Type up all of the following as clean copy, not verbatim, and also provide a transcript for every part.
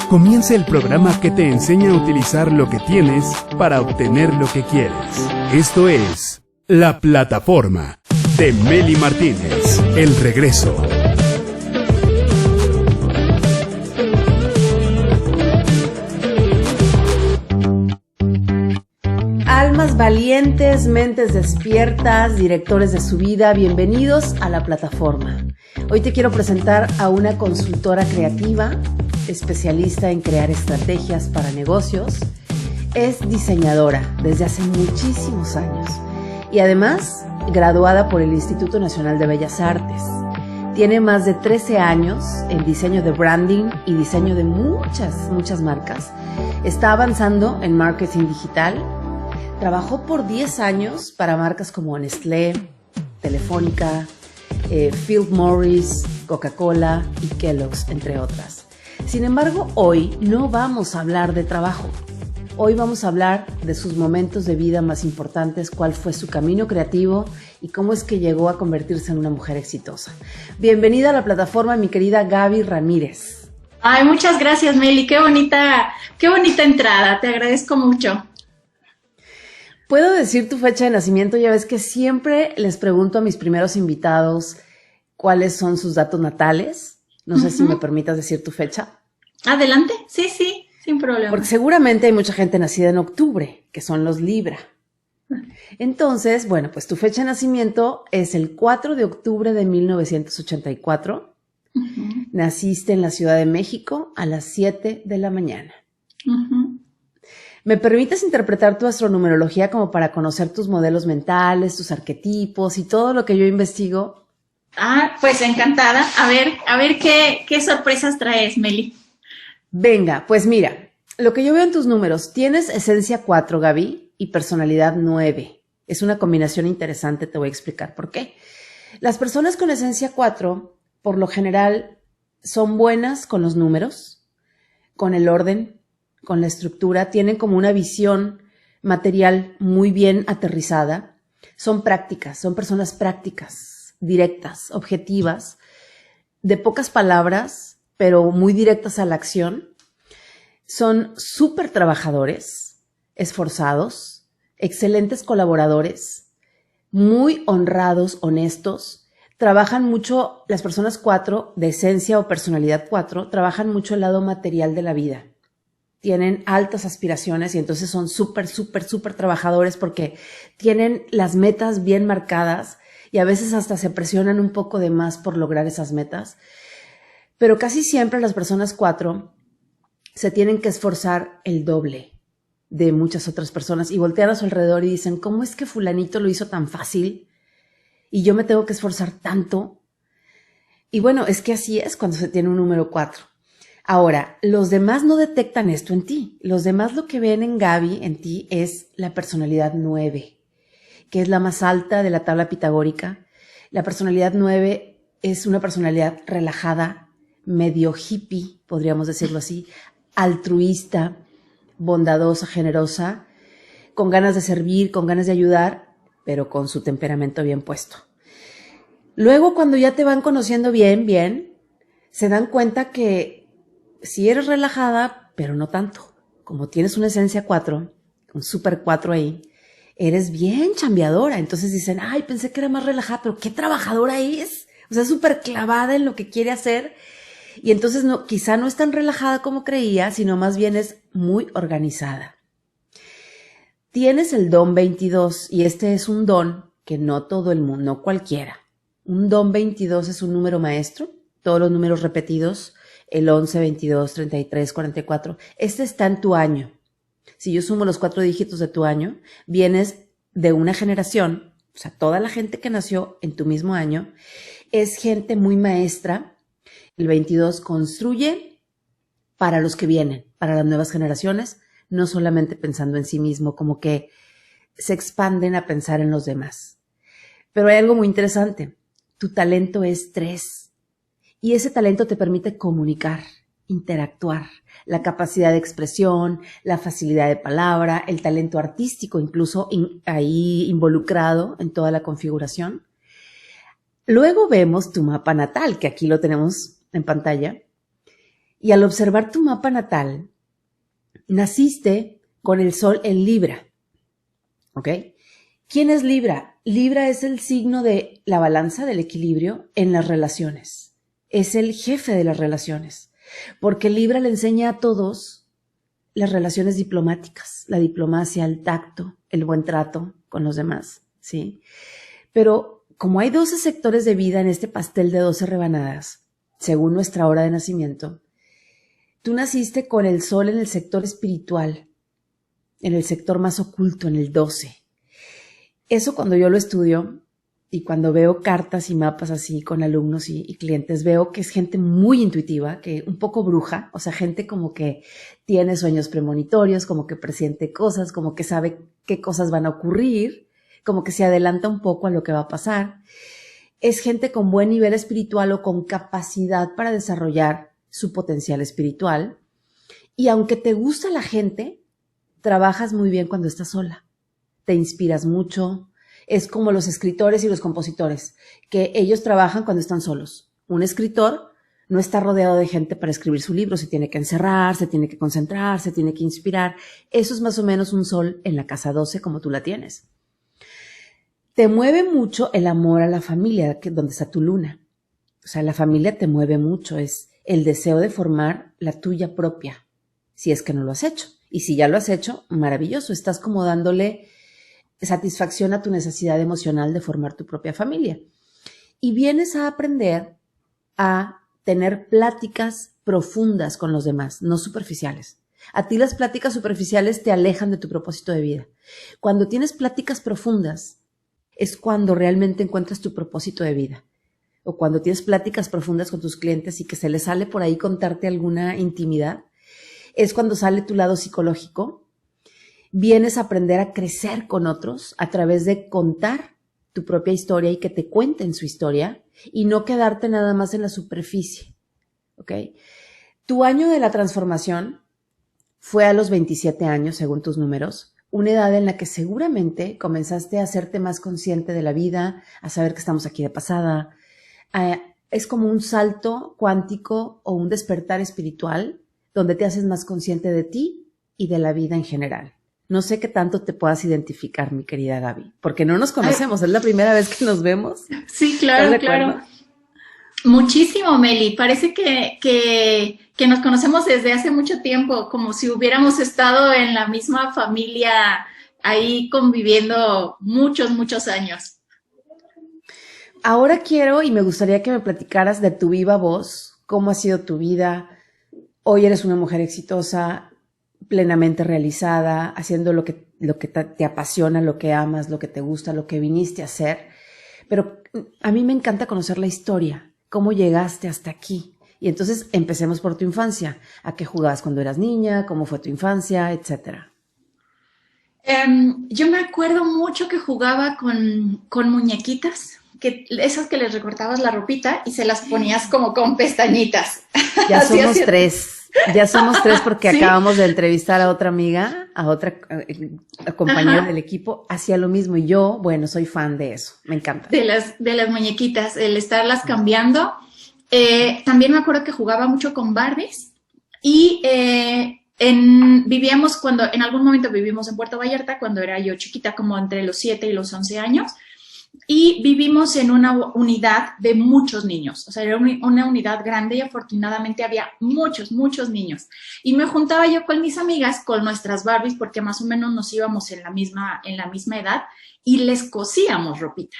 Comienza el programa que te enseña a utilizar lo que tienes para obtener lo que quieres. Esto es La Plataforma de Meli Martínez. El regreso. Almas valientes, mentes despiertas, directores de su vida, bienvenidos a La Plataforma. Hoy te quiero presentar a una consultora creativa, especialista en crear estrategias para negocios. Es diseñadora desde hace muchísimos años y además graduada por el Instituto Nacional de Bellas Artes. Tiene más de 13 años en diseño de branding y diseño de muchas marcas. Está avanzando en marketing digital. Trabajó por 10 años para marcas como Nestlé, Telefónica, Philip Morris, Coca-Cola y Kellogg's, entre otras. Sin embargo, hoy no vamos a hablar de trabajo. Hoy vamos a hablar de sus momentos de vida más importantes, cuál fue su camino creativo y cómo es que llegó a convertirse en una mujer exitosa. Bienvenida a La Plataforma, mi querida Gaby Ramírez. Ay, muchas gracias, Meli. Qué bonita entrada. Te agradezco mucho. ¿Puedo decir tu fecha de nacimiento? Ya ves que siempre les pregunto a mis primeros invitados cuáles son sus datos natales. No sé si me permitas decir tu fecha. Adelante, sí, sin problema. Porque seguramente hay mucha gente nacida en octubre, que son los Libra. Entonces, bueno, pues tu fecha de nacimiento es el 4 de octubre de 1984. Naciste en la Ciudad de México a las 7 de la mañana. ¿Me permites interpretar tu astronumerología como para conocer tus modelos mentales, tus arquetipos y todo lo que yo investigo? Pues encantada. A ver qué sorpresas traes, Meli. Venga, pues mira, lo que yo veo en tus números, tienes esencia 4, Gaby, y personalidad 9. Es una combinación interesante, te voy a explicar por qué. Las personas con esencia 4, por lo general, son buenas con los números, con el orden, con la estructura, tienen como una visión material muy bien aterrizada, son prácticas, son personas prácticas, directas, objetivas, de pocas palabras, pero muy directas a la acción. Son súper trabajadores, esforzados, excelentes colaboradores, muy honrados, honestos. Trabajan mucho, las personas 4, de esencia o personalidad 4, trabajan mucho el lado material de la vida. Tienen altas aspiraciones y entonces son súper trabajadores porque tienen las metas bien marcadas y a veces hasta se presionan un poco de más por lograr esas metas. Pero casi siempre las personas 4 se tienen que esforzar el doble de muchas otras personas y voltean a su alrededor y dicen, ¿cómo es que fulanito lo hizo tan fácil y yo me tengo que esforzar tanto? Y bueno, es que así es cuando se tiene un número 4. Ahora, los demás no detectan esto en ti. Los demás lo que ven en Gaby, en ti, es la personalidad 9, que es la más alta de la tabla pitagórica. La personalidad 9 es una personalidad relajada, medio hippie, podríamos decirlo así, altruista, bondadosa, generosa, con ganas de servir, con ganas de ayudar, pero con su temperamento bien puesto. Luego, cuando ya te van conociendo bien, se dan cuenta que si eres relajada, pero no tanto. Como tienes una esencia 4, un super 4 ahí, eres bien chambeadora. Entonces dicen, ay, pensé que era más relajada, pero qué trabajadora es. O sea, súper clavada en lo que quiere hacer. Y entonces quizá no es tan relajada como creía, sino más bien es muy organizada. Tienes el don 22 y este es un don que no todo el mundo, no cualquiera. Un don 22 es un número maestro, todos los números repetidos, el 11, 22, 33, 44. Este está en tu año. Si yo sumo los 4 dígitos de tu año, vienes de una generación, o sea, toda la gente que nació en tu mismo año, es gente muy maestra. El 22 construye para los que vienen, para las nuevas generaciones, no solamente pensando en sí mismo, como que se expanden a pensar en los demás. Pero hay algo muy interesante. Tu talento es 3. Y ese talento te permite comunicar, interactuar, la capacidad de expresión, la facilidad de palabra, el talento artístico incluso ahí involucrado en toda la configuración. Luego vemos tu mapa natal, que aquí lo tenemos en pantalla, Y al observar tu mapa natal, naciste con el sol en Libra, ¿ok? ¿Quién es Libra? Libra es el signo de la balanza, del equilibrio en las relaciones. Es el jefe de las relaciones, porque Libra le enseña a todos las relaciones diplomáticas, la diplomacia, el tacto, el buen trato con los demás, ¿sí? Pero como hay 12 sectores de vida en este pastel de 12 rebanadas, según nuestra hora de nacimiento, tú naciste con el sol en el sector espiritual, en el sector más oculto, en el 12. Eso cuando yo lo estudio y cuando veo cartas y mapas así con alumnos y clientes, veo que es gente muy intuitiva, que un poco bruja, o sea, gente como que tiene sueños premonitorios, como que presiente cosas, como que sabe qué cosas van a ocurrir, como que se adelanta un poco a lo que va a pasar. Es gente con buen nivel espiritual o con capacidad para desarrollar su potencial espiritual. Y aunque te gusta la gente, trabajas muy bien cuando estás sola. Te inspiras mucho. Es como los escritores y los compositores, que ellos trabajan cuando están solos. Un escritor no está rodeado de gente para escribir su libro, se tiene que encerrar, se tiene que concentrar, se tiene que inspirar. Eso es más o menos un sol en la casa 12 como tú la tienes. Te mueve mucho el amor a la familia, donde está tu luna. O sea, la familia te mueve mucho, es el deseo de formar la tuya propia, si es que no lo has hecho. Y si ya lo has hecho, maravilloso, estás como dándole satisfacción a tu necesidad emocional de formar tu propia familia. Y vienes a aprender a tener pláticas profundas con los demás, no superficiales. A ti las pláticas superficiales te alejan de tu propósito de vida. Cuando tienes pláticas profundas, es cuando realmente encuentras tu propósito de vida. O cuando tienes pláticas profundas con tus clientes y que se les sale por ahí contarte alguna intimidad, es cuando sale tu lado psicológico. Vienes a aprender a crecer con otros a través de contar tu propia historia y que te cuenten su historia y no quedarte nada más en la superficie, ¿ok? Tu año de la transformación fue a los 27 años, según tus números, una edad en la que seguramente comenzaste a hacerte más consciente de la vida, a saber que estamos aquí de pasada. Es como un salto cuántico o un despertar espiritual donde te haces más consciente de ti y de la vida en general. No sé qué tanto te puedas identificar, mi querida Gaby, porque no nos conocemos, es la primera vez que nos vemos. Sí, claro, claro. Muchísimo, Meli. Parece que nos conocemos desde hace mucho tiempo, como si hubiéramos estado en la misma familia, ahí conviviendo muchos años. Ahora quiero y me gustaría que me platicaras de tu viva voz, cómo ha sido tu vida. Hoy eres una mujer exitosa, plenamente realizada, haciendo lo que te apasiona, lo que amas, lo que te gusta, lo que viniste a hacer. Pero a mí me encanta conocer la historia, cómo llegaste hasta aquí. Y entonces empecemos por tu infancia. ¿A qué jugabas cuando eras niña? ¿Cómo fue tu infancia? Etcétera. Yo me acuerdo mucho que jugaba con muñequitas, esas que les recortabas la ropita y se las ponías como con pestañitas. Ya somos tres. Ya somos tres porque ¿Sí? Acabamos de entrevistar a otra amiga, a otra compañera del equipo, hacía lo mismo y yo, bueno, soy fan de eso, me encanta. De las muñequitas, el estarlas cambiando. También me acuerdo que jugaba mucho con Barbies y vivíamos en algún momento vivimos en Puerto Vallarta cuando era yo chiquita, como entre los 7 y los 11 años. Y vivimos en una unidad de muchos niños, o sea, era una unidad grande y afortunadamente había muchos niños. Y me juntaba yo con mis amigas, con nuestras Barbies, porque más o menos nos íbamos en la misma edad y les cosíamos ropita.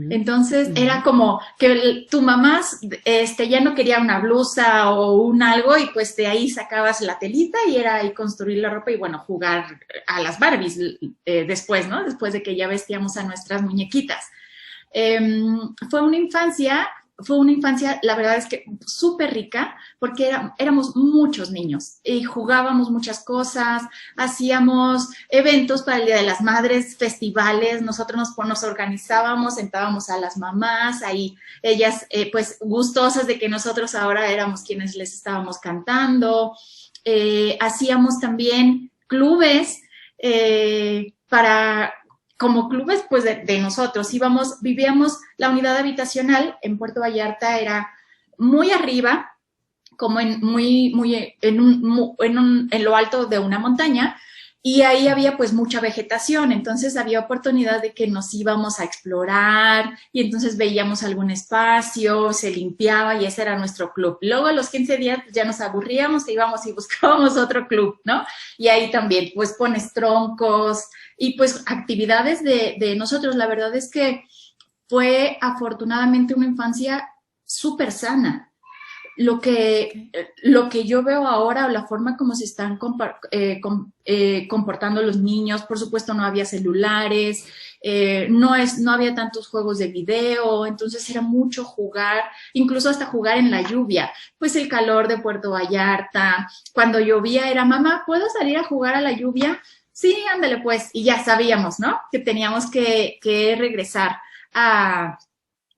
Entonces era como que tu mamá ya no quería una blusa o un algo y pues de ahí sacabas la telita y era ahí construir la ropa y bueno, jugar a las Barbies después, ¿no? Después de que ya vestíamos a nuestras muñequitas. Fue una infancia, la verdad es que súper rica, porque éramos muchos niños y jugábamos muchas cosas, hacíamos eventos para el Día de las Madres, festivales, nosotros nos organizábamos, sentábamos a las mamás, ahí ellas pues gustosas de que nosotros ahora éramos quienes les estábamos cantando, hacíamos también clubes como clubes pues de nosotros, vivíamos la unidad habitacional en Puerto Vallarta, era muy arriba, como en lo alto de una montaña, y ahí había pues mucha vegetación, entonces había oportunidad de que nos íbamos a explorar y entonces veíamos algún espacio, se limpiaba y ese era nuestro club. Luego a los 15 días ya nos aburríamos e íbamos y buscábamos otro club, ¿no? Y ahí también pues pones troncos y pues actividades de nosotros. La verdad es que fue afortunadamente una infancia súper sana. Lo que yo veo ahora, o la forma como se están comportando los niños, por supuesto no había celulares, no había tantos juegos de video, entonces era mucho jugar, incluso hasta jugar en la lluvia, pues el calor de Puerto Vallarta, cuando llovía era, mamá, ¿puedo salir a jugar a la lluvia? Sí, ándale pues, y ya sabíamos, ¿no? Que teníamos que regresar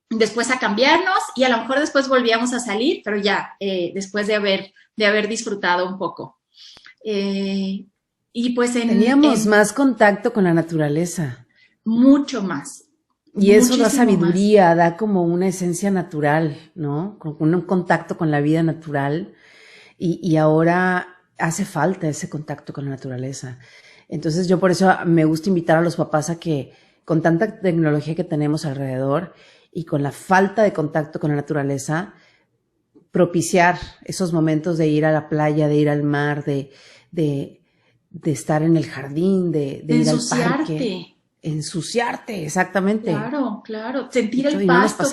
después a cambiarnos y a lo mejor después volvíamos a salir, pero ya después de haber disfrutado un poco. Y pues teníamos más contacto con la naturaleza. Mucho más. Y eso da sabiduría, más. Da como una esencia natural, ¿no? Con un contacto con la vida natural. Y ahora hace falta ese contacto con la naturaleza. Entonces yo por eso me gusta invitar a los papás a que, con tanta tecnología que tenemos alrededor, y con la falta de contacto con la naturaleza, propiciar esos momentos de ir a la playa, de ir al mar, de estar en el jardín, de ir al parque. Ensuciarte, exactamente. Claro, claro. Sentir el pasto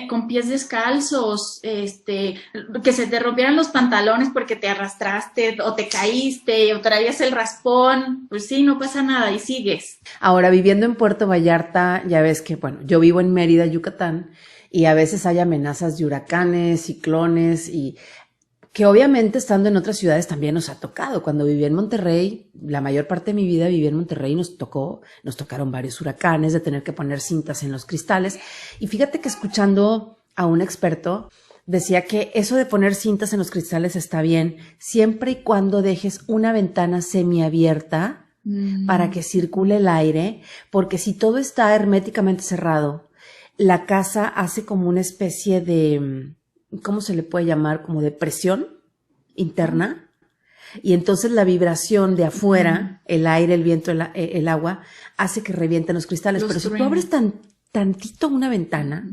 con pies descalzos, que se te rompieran los pantalones porque te arrastraste o te caíste o traías el raspón, pues sí, no pasa nada y sigues. Ahora, viviendo en Puerto Vallarta, ya ves que, bueno, yo vivo en Mérida, Yucatán, y a veces hay amenazas de huracanes, ciclones, y que obviamente estando en otras ciudades también nos ha tocado. Cuando viví en Monterrey, la mayor parte de mi vida viví en Monterrey y nos tocaron varios huracanes, de tener que poner cintas en los cristales. Y fíjate que escuchando a un experto, decía que eso de poner cintas en los cristales está bien, siempre y cuando dejes una ventana semiabierta para que circule el aire, porque si todo está herméticamente cerrado, la casa hace como una especie de, ¿cómo se le puede llamar? Como de presión interna. Y entonces la vibración de afuera, el aire, el viento, el agua, hace que revienten los cristales. Pero si tú abres tantito una ventana,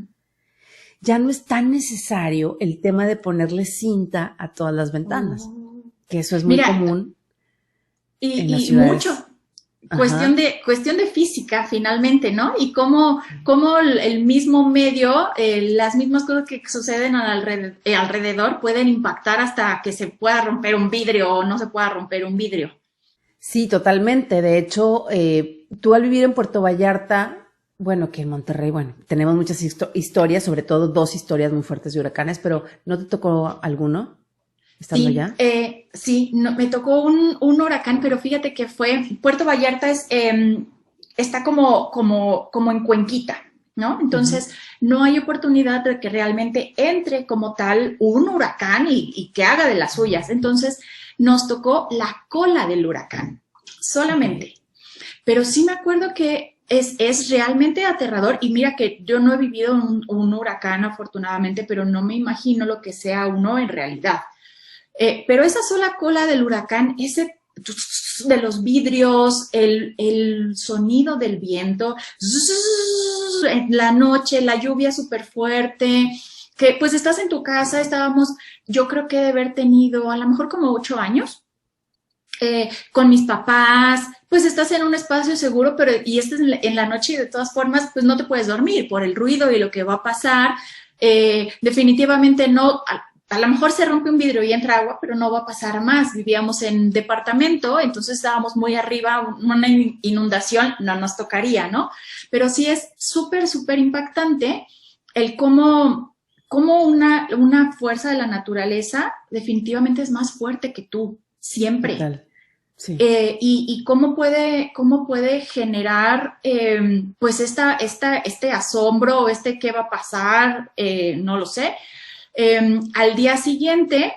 ya no es tan necesario el tema de ponerle cinta a todas las ventanas. Que eso es muy común en las ciudades. Mucho. Cuestión de física, finalmente, ¿no? Y cómo el mismo medio, las mismas cosas que suceden alrededor pueden impactar hasta que se pueda romper un vidrio o no se pueda romper un vidrio. Sí, totalmente. De hecho, tú al vivir en Puerto Vallarta, bueno, que en Monterrey, bueno, tenemos muchas historias, sobre todo 2 historias muy fuertes de huracanes, pero ¿no te tocó alguno estando allá? Sí, no, me tocó un huracán, pero fíjate que Puerto Vallarta está como en cuenquita, ¿no? Entonces, no hay oportunidad de que realmente entre como tal un huracán y que haga de las suyas. Entonces, nos tocó la cola del huracán, solamente. Pero sí me acuerdo que es realmente aterrador, y mira que yo no he vivido un huracán afortunadamente, pero no me imagino lo que sea uno en realidad. Pero esa sola cola del huracán, ese de los vidrios, el sonido del viento, en la noche, la lluvia súper fuerte, que pues estás en tu casa, yo creo que de haber tenido a lo mejor como 8 años, con mis papás, pues estás en un espacio seguro, y en la noche y de todas formas, pues no te puedes dormir por el ruido y lo que va a pasar. Definitivamente no. A lo mejor se rompe un vidrio y entra agua, pero no va a pasar más. Vivíamos en departamento, entonces estábamos muy arriba, una inundación no nos tocaría, ¿no? Pero sí es súper, súper impactante el cómo una fuerza de la naturaleza definitivamente es más fuerte que tú, siempre. Total. Sí. Y cómo puede generar pues este asombro o qué va a pasar, no lo sé. Al día siguiente,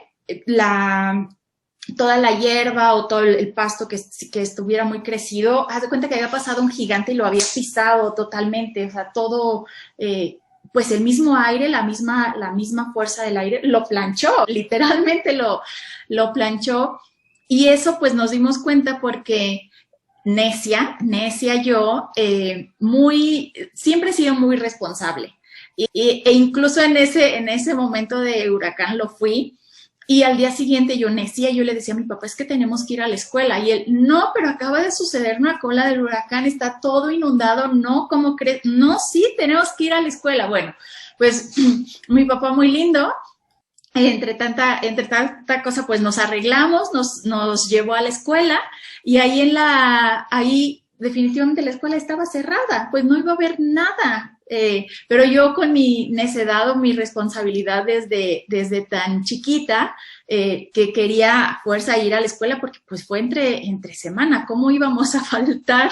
toda la hierba o todo el pasto que estuviera muy crecido, haz de cuenta que había pasado un gigante y lo había pisado totalmente, o sea, todo pues el mismo aire, la misma fuerza del aire, lo planchó, literalmente lo planchó. Y eso pues nos dimos cuenta porque necia yo, siempre he sido muy responsable. E incluso en ese momento de huracán lo fui. Y al día siguiente yo le decía a mi papá, es que tenemos que ir a la escuela. Y él, no, pero acaba de suceder una cola del huracán, está todo inundado, no, ¿cómo crees? No, sí, tenemos que ir a la escuela. Bueno, pues mi papá muy lindo, entre tanta cosa, pues nos arreglamos, nos llevó a la escuela y ahí definitivamente la escuela estaba cerrada, pues no iba a haber nada. Pero yo con mi necedad o mi responsabilidad desde tan chiquita, que quería a fuerza ir a la escuela porque pues fue entre semana, ¿cómo íbamos a faltar?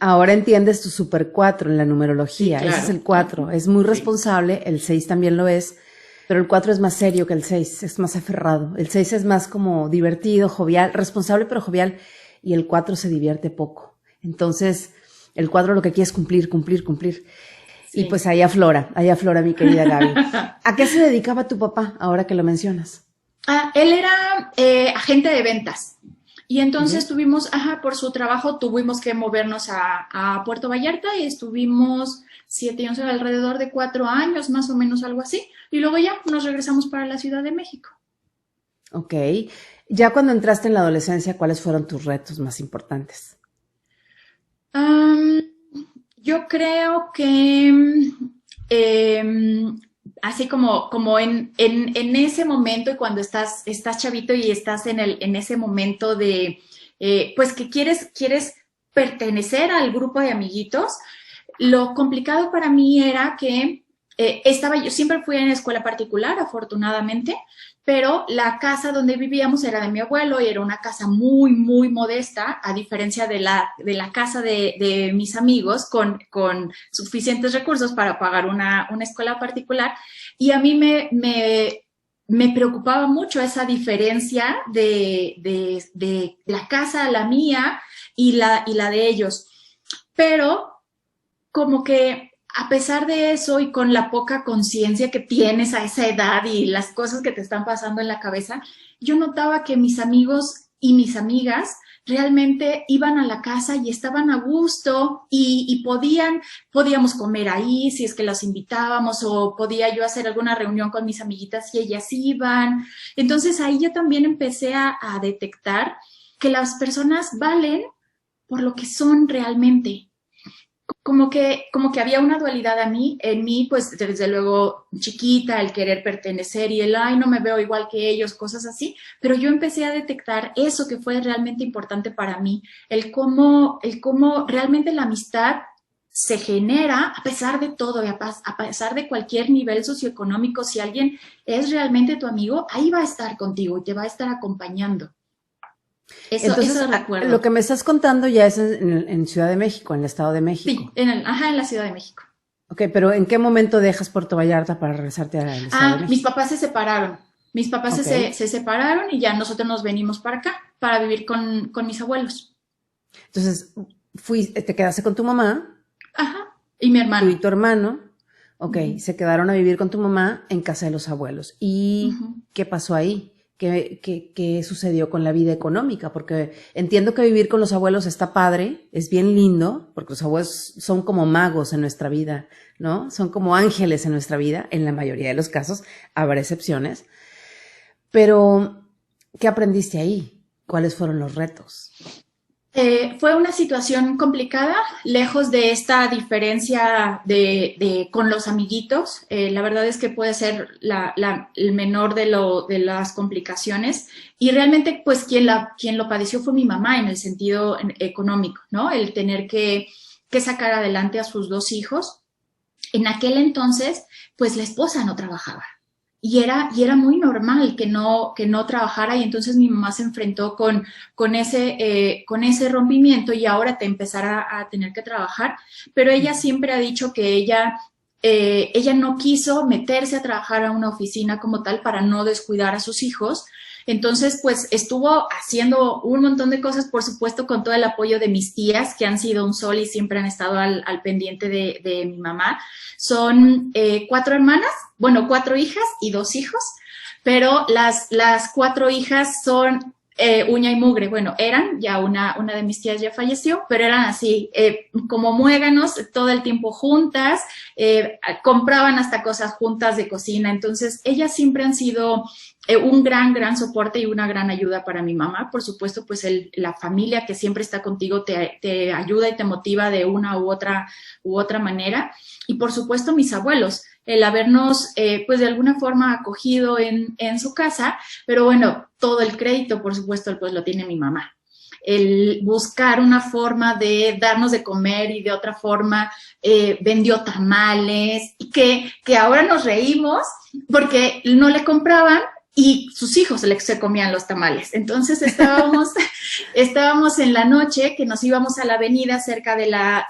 Ahora entiendes tu super 4 en la numerología, sí, claro. Ese es el 4, es muy responsable, sí. El 6 también lo es, pero el 4 es más serio que el 6, es más aferrado. El 6 es más como divertido, jovial, responsable pero jovial, y el 4 se divierte poco. Entonces, el 4 lo que quiere es cumplir. Sí. Y pues ahí aflora mi querida Gaby. ¿A qué se dedicaba tu papá, ahora que lo mencionas? Él era agente de ventas. Y entonces por su trabajo tuvimos que movernos a Puerto Vallarta y estuvimos 7 y 11, alrededor de 4 años, más o menos, algo así. Y luego ya nos regresamos para la Ciudad de México. Ok. Ya cuando entraste en la adolescencia, ¿cuáles fueron tus retos más importantes? Yo creo que así como en ese momento y cuando estás chavito y estás en ese momento de, pues que quieres pertenecer al grupo de amiguitos, lo complicado para mí era que yo siempre fui en escuela particular, afortunadamente, pero la casa donde vivíamos era de mi abuelo y era una casa muy, muy modesta, a diferencia de la casa de mis amigos con suficientes recursos para pagar una escuela particular. Y a mí me preocupaba mucho esa diferencia de la casa a la mía y la de ellos. Pero como que a pesar de eso y con la poca conciencia que tienes a esa edad y las cosas que te están pasando en la cabeza, yo notaba que mis amigos y mis amigas realmente iban a la casa y estaban a gusto y podíamos comer ahí si es que los invitábamos, o podía yo hacer alguna reunión con mis amiguitas y ellas iban. Entonces ahí yo también empecé a detectar que las personas valen por lo que son realmente. Como que había una dualidad en mí, pues desde luego chiquita, el querer pertenecer y no me veo igual que ellos, cosas así, pero yo empecé a detectar eso que fue realmente importante para mí, el cómo realmente la amistad se genera a pesar de todo, a pesar de cualquier nivel socioeconómico. Si alguien es realmente tu amigo, ahí va a estar contigo y te va a estar acompañando. Eso recuerdo. Lo que me estás contando ya es en Ciudad de México, en el Estado de México. Sí, en la Ciudad de México. Ok, pero ¿en qué momento dejas Puerto Vallarta para regresarte al Estado de México? Mis papás se separaron. Mis papás se separaron y ya nosotros nos venimos para acá, para vivir con mis abuelos. Entonces, te quedaste con tu mamá. Ajá, y mi hermano. Tú y tu hermano. Ok, se quedaron a vivir con tu mamá en casa de los abuelos. ¿Y qué pasó ahí? ¿Qué sucedió con la vida económica? Porque entiendo que vivir con los abuelos está padre, es bien lindo, porque los abuelos son como magos en nuestra vida, ¿no? Son como ángeles en nuestra vida, en la mayoría de los casos, habrá excepciones. Pero, ¿qué aprendiste ahí? ¿Cuáles fueron los retos? Fue una situación complicada, lejos de esta diferencia con los amiguitos. La verdad es que puede ser el menor de las complicaciones. Y realmente, pues, quien lo padeció fue mi mamá en el sentido económico, ¿no? El tener que sacar adelante a sus 2 hijos. En aquel entonces, pues, la esposa no trabajaba. Y era muy normal que no trabajara, y entonces mi mamá se enfrentó con ese rompimiento y ahora te empezara a tener que trabajar. Pero ella siempre ha dicho que ella ella no quiso meterse a trabajar a una oficina como tal para no descuidar a sus hijos. Entonces, pues estuvo haciendo un montón de cosas, por supuesto, con todo el apoyo de mis tías, que han sido un sol y siempre han estado al pendiente de mi mamá. Son 4 hermanas, bueno, 4 hijas y 2 hijos, pero las 4 hijas son uña y mugre. Bueno, eran, ya una de mis tías ya falleció, pero eran así, como muéganos, todo el tiempo juntas, compraban hasta cosas juntas de cocina. Entonces, ellas siempre han sido un gran soporte y una gran ayuda para mi mamá. Por supuesto, pues la familia que siempre está contigo te ayuda y te motiva de una u otra manera. Y por supuesto, mis abuelos, el habernos, pues de alguna forma acogido en su casa, pero bueno, todo el crédito, por supuesto, pues lo tiene mi mamá. El buscar una forma de darnos de comer y de otra forma vendió tamales, y que ahora nos reímos porque no le compraban y sus hijos se comían los tamales. Entonces estábamos en la noche que nos íbamos a la avenida cerca de la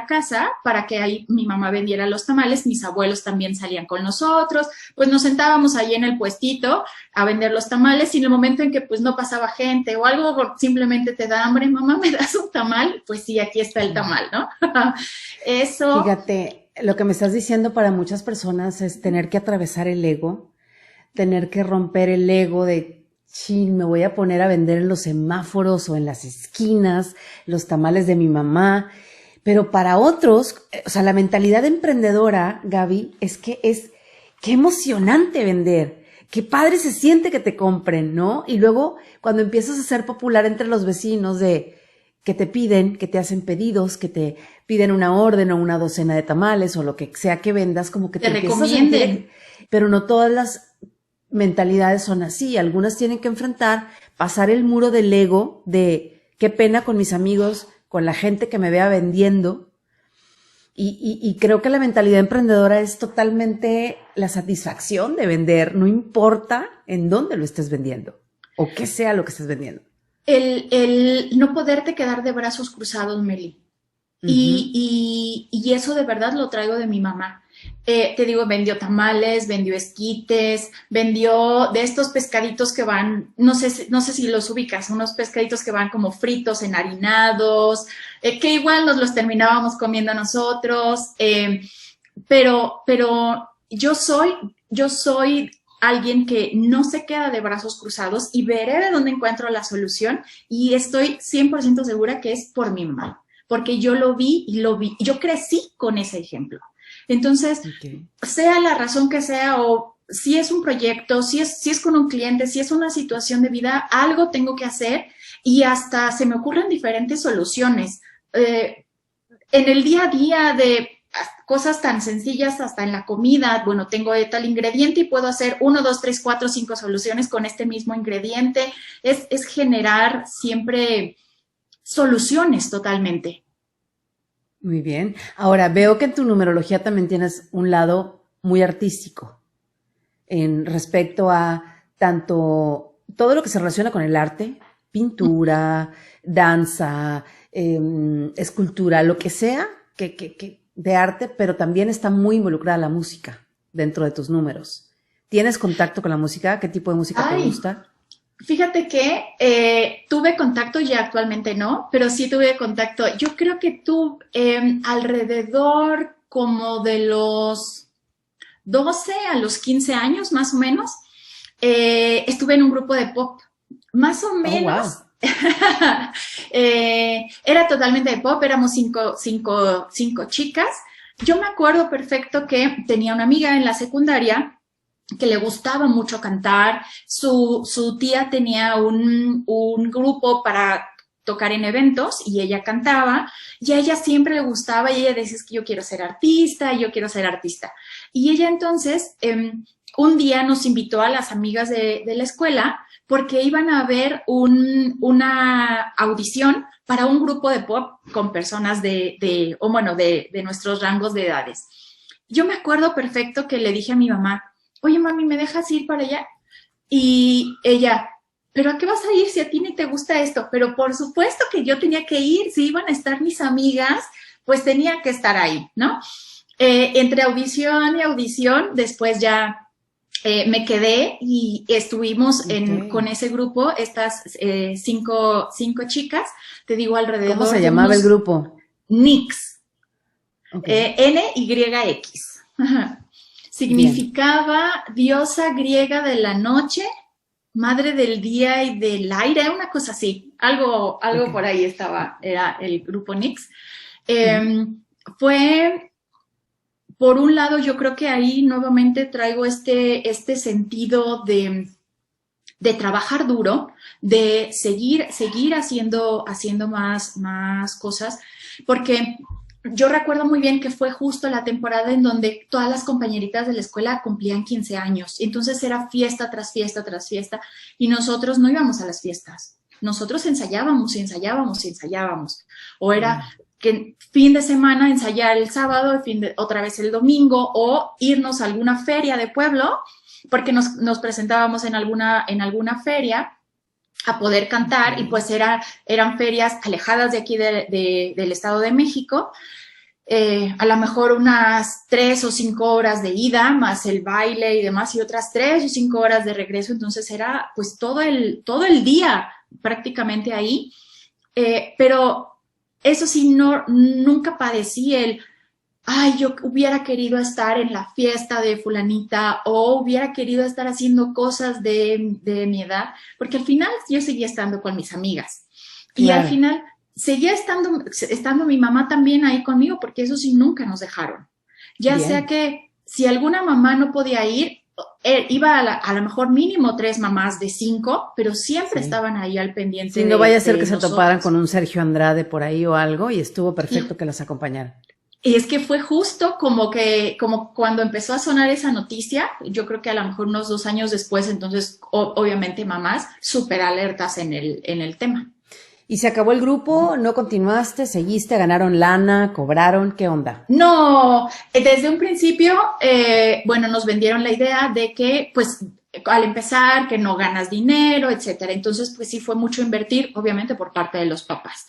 casa para que ahí mi mamá vendiera los tamales. Mis abuelos también salían con nosotros, pues nos sentábamos ahí en el puestito a vender los tamales, y en el momento en que pues no pasaba gente o algo, simplemente te da hambre, mamá, ¿me das un tamal? Pues sí, aquí está el tamal, ¿no? Eso. Fíjate, lo que me estás diciendo para muchas personas es tener que atravesar el ego, tener que romper el ego de, chin, me voy a poner a vender en los semáforos o en las esquinas los tamales de mi mamá. Pero para otros, o sea, la mentalidad emprendedora, Gaby, qué emocionante vender, qué padre se siente que te compren, ¿no? Y luego, cuando empiezas a ser popular entre los vecinos que te piden, que te hacen pedidos, que te piden una orden o una docena de tamales o lo que sea que vendas, como que te empiezas a sentir, pero no todas las mentalidades son así. Algunas tienen que enfrentar, pasar el muro del ego de qué pena con mis amigos, con la gente que me vea vendiendo. Y creo que la mentalidad emprendedora es totalmente la satisfacción de vender, no importa en dónde lo estés vendiendo o qué sea lo que estés vendiendo. El no poderte quedar de brazos cruzados, Meli. Uh-huh. Y eso de verdad lo traigo de mi mamá. Te digo, vendió tamales, vendió esquites, vendió de estos pescaditos que van, no sé si los ubicas, unos pescaditos que van como fritos, enharinados, que igual nos los terminábamos comiendo nosotros, pero yo soy alguien que no se queda de brazos cruzados y veré de dónde encuentro la solución, y estoy 100% segura que es por mi mamá, porque yo lo vi, yo crecí con ese ejemplo. Entonces, sea la razón que sea, o si es un proyecto, si es con un cliente, si es una situación de vida, algo tengo que hacer, y hasta se me ocurren diferentes soluciones. En el día a día, de cosas tan sencillas hasta en la comida, bueno, tengo tal ingrediente y puedo hacer 1, 2, 3, 4, 5 soluciones con este mismo ingrediente. Es generar siempre soluciones totalmente. Muy bien. Ahora, veo que en tu numerología también tienes un lado muy artístico en respecto a tanto todo lo que se relaciona con el arte, pintura, danza, escultura, lo que sea que de arte, pero también está muy involucrada la música dentro de tus números. ¿Tienes contacto con la música? ¿Qué tipo de música te gusta? Fíjate que tuve contacto, ya actualmente no, pero sí tuve contacto. Yo creo que alrededor como de los 12 a los 15 años, más o menos, estuve en un grupo de pop, más o menos. Oh, wow. Era totalmente de pop, éramos cinco chicas. Yo me acuerdo perfecto que tenía una amiga en la secundaria que le gustaba mucho cantar. Su tía tenía un grupo para tocar en eventos y ella cantaba, y a ella siempre le gustaba, y ella decía, es que yo quiero ser artista. Y ella entonces un día nos invitó a las amigas de la escuela porque iban a ver una audición para un grupo de pop con personas de nuestros rangos de edades. Yo me acuerdo perfecto que le dije a mi mamá, oye, mami, ¿me dejas ir para allá? Y ella, ¿pero a qué vas a ir si a ti ni te gusta esto? Pero por supuesto que yo tenía que ir, si iban a estar mis amigas, pues tenía que estar ahí, ¿no? Entre audición y audición, después ya me quedé y estuvimos con ese grupo, estas cinco chicas, te digo alrededor. ¿Cómo se llamaba el grupo? NYX. Okay. NYX. Significaba diosa griega de la noche, madre del día y del aire, una cosa así. Algo okay. Por ahí era el grupo NYX. Fue, por un lado, yo creo que ahí nuevamente traigo este sentido de trabajar duro, de seguir haciendo más cosas, porque yo recuerdo muy bien que fue justo la temporada en donde todas las compañeritas de la escuela cumplían 15 años. Entonces era fiesta tras fiesta tras fiesta y nosotros no íbamos a las fiestas. Nosotros ensayábamos. O era que fin de semana ensayar el sábado, otra vez el domingo, o irnos a alguna feria de pueblo, porque nos presentábamos en alguna feria a poder cantar, y pues eran ferias alejadas de aquí del Estado de México, a lo mejor unas 3 o 5 horas de ida, más el baile y demás, y otras 3 o 5 horas de regreso. Entonces era pues todo el día prácticamente ahí, pero eso sí, nunca padecí yo hubiera querido estar en la fiesta de fulanita, o hubiera querido estar haciendo cosas de mi edad, porque al final yo seguía estando con mis amigas. Y al final seguía estando mi mamá también ahí conmigo, porque eso sí, nunca nos dejaron. Ya sea que si alguna mamá no podía ir, iba a lo mejor mínimo 3 mamás de 5, pero siempre estaban ahí al pendiente. Sí, no vaya a ser que se toparan con un Sergio Andrade por ahí o algo, y estuvo perfecto que las acompañaran. Y es que fue justo como cuando empezó a sonar esa noticia, yo creo que a lo mejor unos 2 años después, entonces obviamente mamás súper alertas en el tema. ¿Y se acabó el grupo? ¿No continuaste? ¿Seguiste? ¿Ganaron lana? ¿Cobraron? ¿Qué onda? No, desde un principio, nos vendieron la idea de que, pues, al empezar, que no ganas dinero, etcétera. Entonces, pues sí fue mucho invertir, obviamente, por parte de los papás.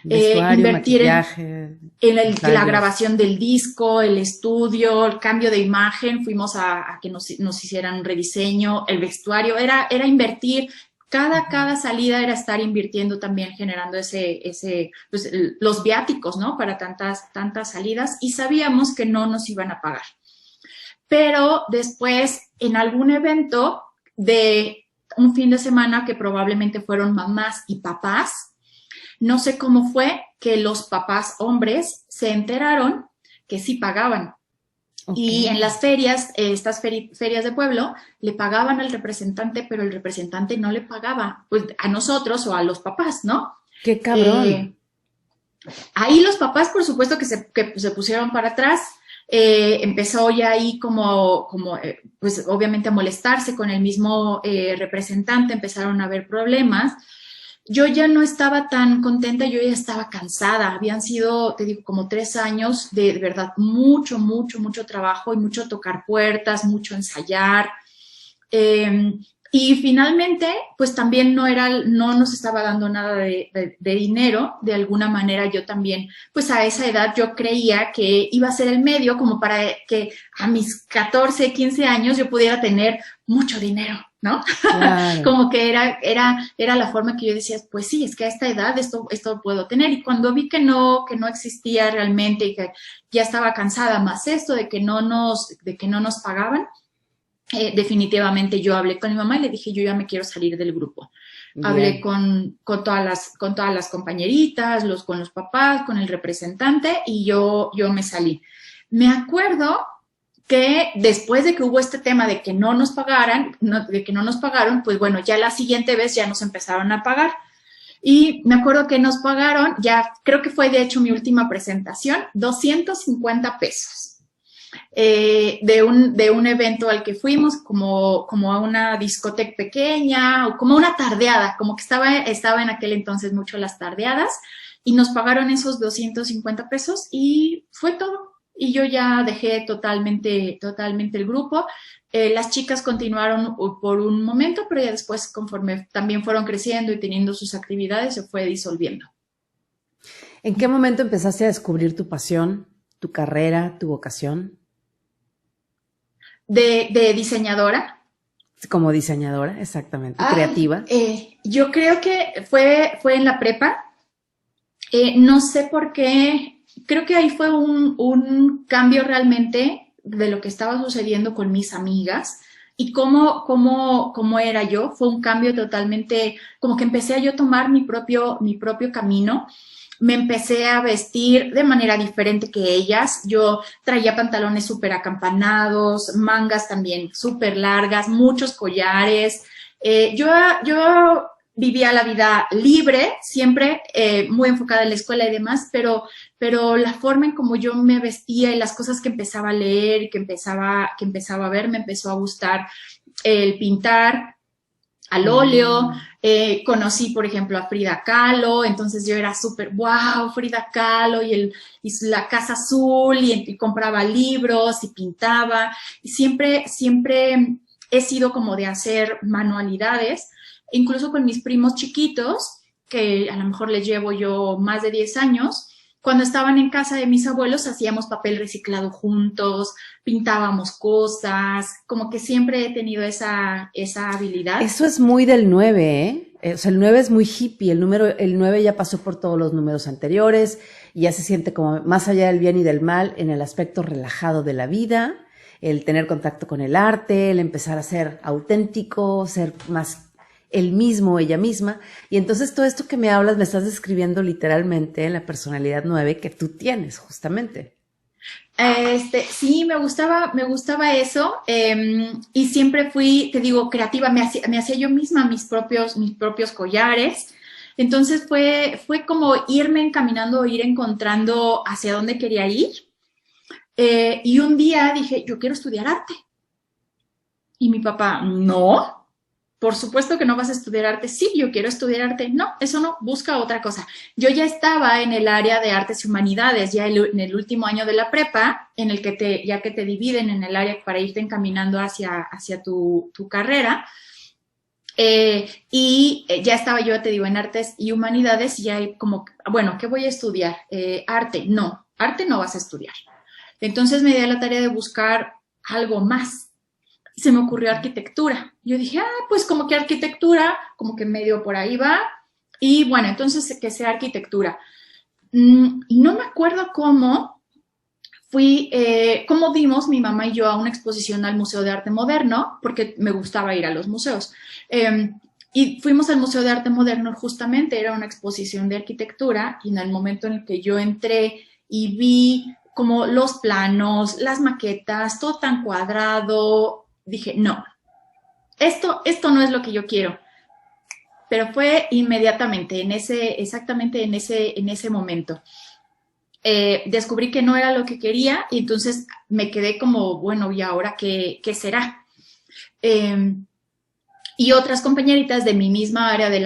Invertir en la grabación del disco, el estudio, el cambio de imagen, fuimos a que nos hicieran un rediseño, el vestuario, era invertir. Cada salida era estar invirtiendo también, generando pues, los viáticos, ¿no? Para tantas salidas, y sabíamos que no nos iban a pagar. Pero después, en algún evento de un fin de semana, que probablemente fueron mamás y papás, no sé cómo fue que los papás hombres se enteraron que sí pagaban. Okay. Y en las ferias, estas ferias de pueblo, le pagaban al representante, pero el representante no le pagaba, pues, a nosotros o a los papás, ¿no? ¡Qué cabrón! Ahí los papás, por supuesto, que se pusieron para atrás. Empezó ya ahí pues obviamente a molestarse con el mismo representante, empezaron a haber problemas. Yo ya no estaba tan contenta, yo ya estaba cansada. Habían sido, te digo, como 3 años de verdad mucho trabajo y mucho tocar puertas, mucho ensayar. Y finalmente, pues también no nos estaba dando nada de dinero. De alguna manera yo también, pues a esa edad yo creía que iba a ser el medio como para que a mis 14, 15 años yo pudiera tener mucho dinero, ¿no? Claro. Como que era la forma que yo decía, pues sí, es que a esta edad esto puedo tener. Y cuando vi que no existía realmente y que ya estaba cansada, más esto de que no nos pagaban, definitivamente yo hablé con mi mamá y le dije, yo ya me quiero salir del grupo. Bien. Hablé con todas las compañeritas, con los papás, con el representante, y yo me salí. Me acuerdo que después de que hubo este tema de que no nos pagaron, pues bueno, ya la siguiente vez ya nos empezaron a pagar. Y me acuerdo que nos pagaron, ya creo que fue de hecho mi última presentación, 250 pesos. De un evento al que fuimos, como a una discoteca pequeña, o como una tardeada, como que estaba en aquel entonces mucho las tardeadas, y nos pagaron esos 250 pesos y fue todo. Y yo ya dejé totalmente el grupo. Las chicas continuaron por un momento, pero ya después, conforme también fueron creciendo y teniendo sus actividades, se fue disolviendo. ¿En qué momento empezaste a descubrir tu pasión, tu carrera, tu vocación? De diseñadora. Como diseñadora, exactamente, creativa. Yo creo que fue en la prepa. No sé por qué, creo que ahí fue un cambio realmente de lo que estaba sucediendo con mis amigas y cómo era yo. Fue un cambio totalmente, como que empecé a yo tomar mi propio camino. Me empecé a vestir de manera diferente que ellas. Yo traía pantalones súper acampanados, mangas también súper largas, muchos collares. Yo vivía la vida libre, siempre muy enfocada en la escuela y demás, pero la forma en como yo me vestía y las cosas que empezaba a leer y que empezaba a ver, me empezó a gustar el pintar al óleo. Conocí, por ejemplo, a Frida Kahlo, entonces yo era súper, wow, Frida Kahlo y la Casa Azul y compraba libros y pintaba. Y siempre he sido como de hacer manualidades, incluso con mis primos chiquitos, que a lo mejor les llevo yo más de 10 años, cuando estaban en casa de mis abuelos hacíamos papel reciclado juntos, pintábamos cosas, como que siempre he tenido esa habilidad. Eso es muy del 9, ¿eh? O sea, el 9 es muy hippie, el 9 ya pasó por todos los números anteriores y ya se siente como más allá del bien y del mal en el aspecto relajado de la vida, el tener contacto con el arte, el empezar a ser auténtico, ser más él mismo, ella misma. Y entonces todo esto que me hablas me estás describiendo literalmente la personalidad 9 que tú tienes, justamente. Sí, me gustaba eso, y siempre fui, te digo, creativa. Me hacía yo misma mis propios collares. Entonces fue como irme encaminando, ir encontrando hacia dónde quería ir. Y un día dije, yo quiero estudiar arte. Y mi papá, no. Por supuesto que no vas a estudiar arte. Sí, yo quiero estudiar arte. No, eso no, busca otra cosa. Yo ya estaba en el área de artes y humanidades, ya en el último año de la prepa, en el que ya que te dividen en el área para irte encaminando hacia tu carrera. Y ya estaba yo, te digo, en artes y humanidades, y ya como, bueno, ¿qué voy a estudiar? Arte no vas a estudiar. Entonces me di a la tarea de buscar algo más. Se me ocurrió arquitectura. Yo dije, pues como que arquitectura, como que medio por ahí va. Y bueno, entonces que sea arquitectura. Y no me acuerdo cómo dimos mi mamá y yo a una exposición al Museo de Arte Moderno, porque me gustaba ir a los museos. Y fuimos al Museo de Arte Moderno, justamente era una exposición de arquitectura, y en el momento en el que yo entré y vi como los planos, las maquetas, todo tan cuadrado, dije, no, esto no es lo que yo quiero. Pero fue inmediatamente, exactamente en ese momento. Descubrí que no era lo que quería, y entonces me quedé como, bueno, ¿y ahora qué será? Y otras compañeritas de mi misma área de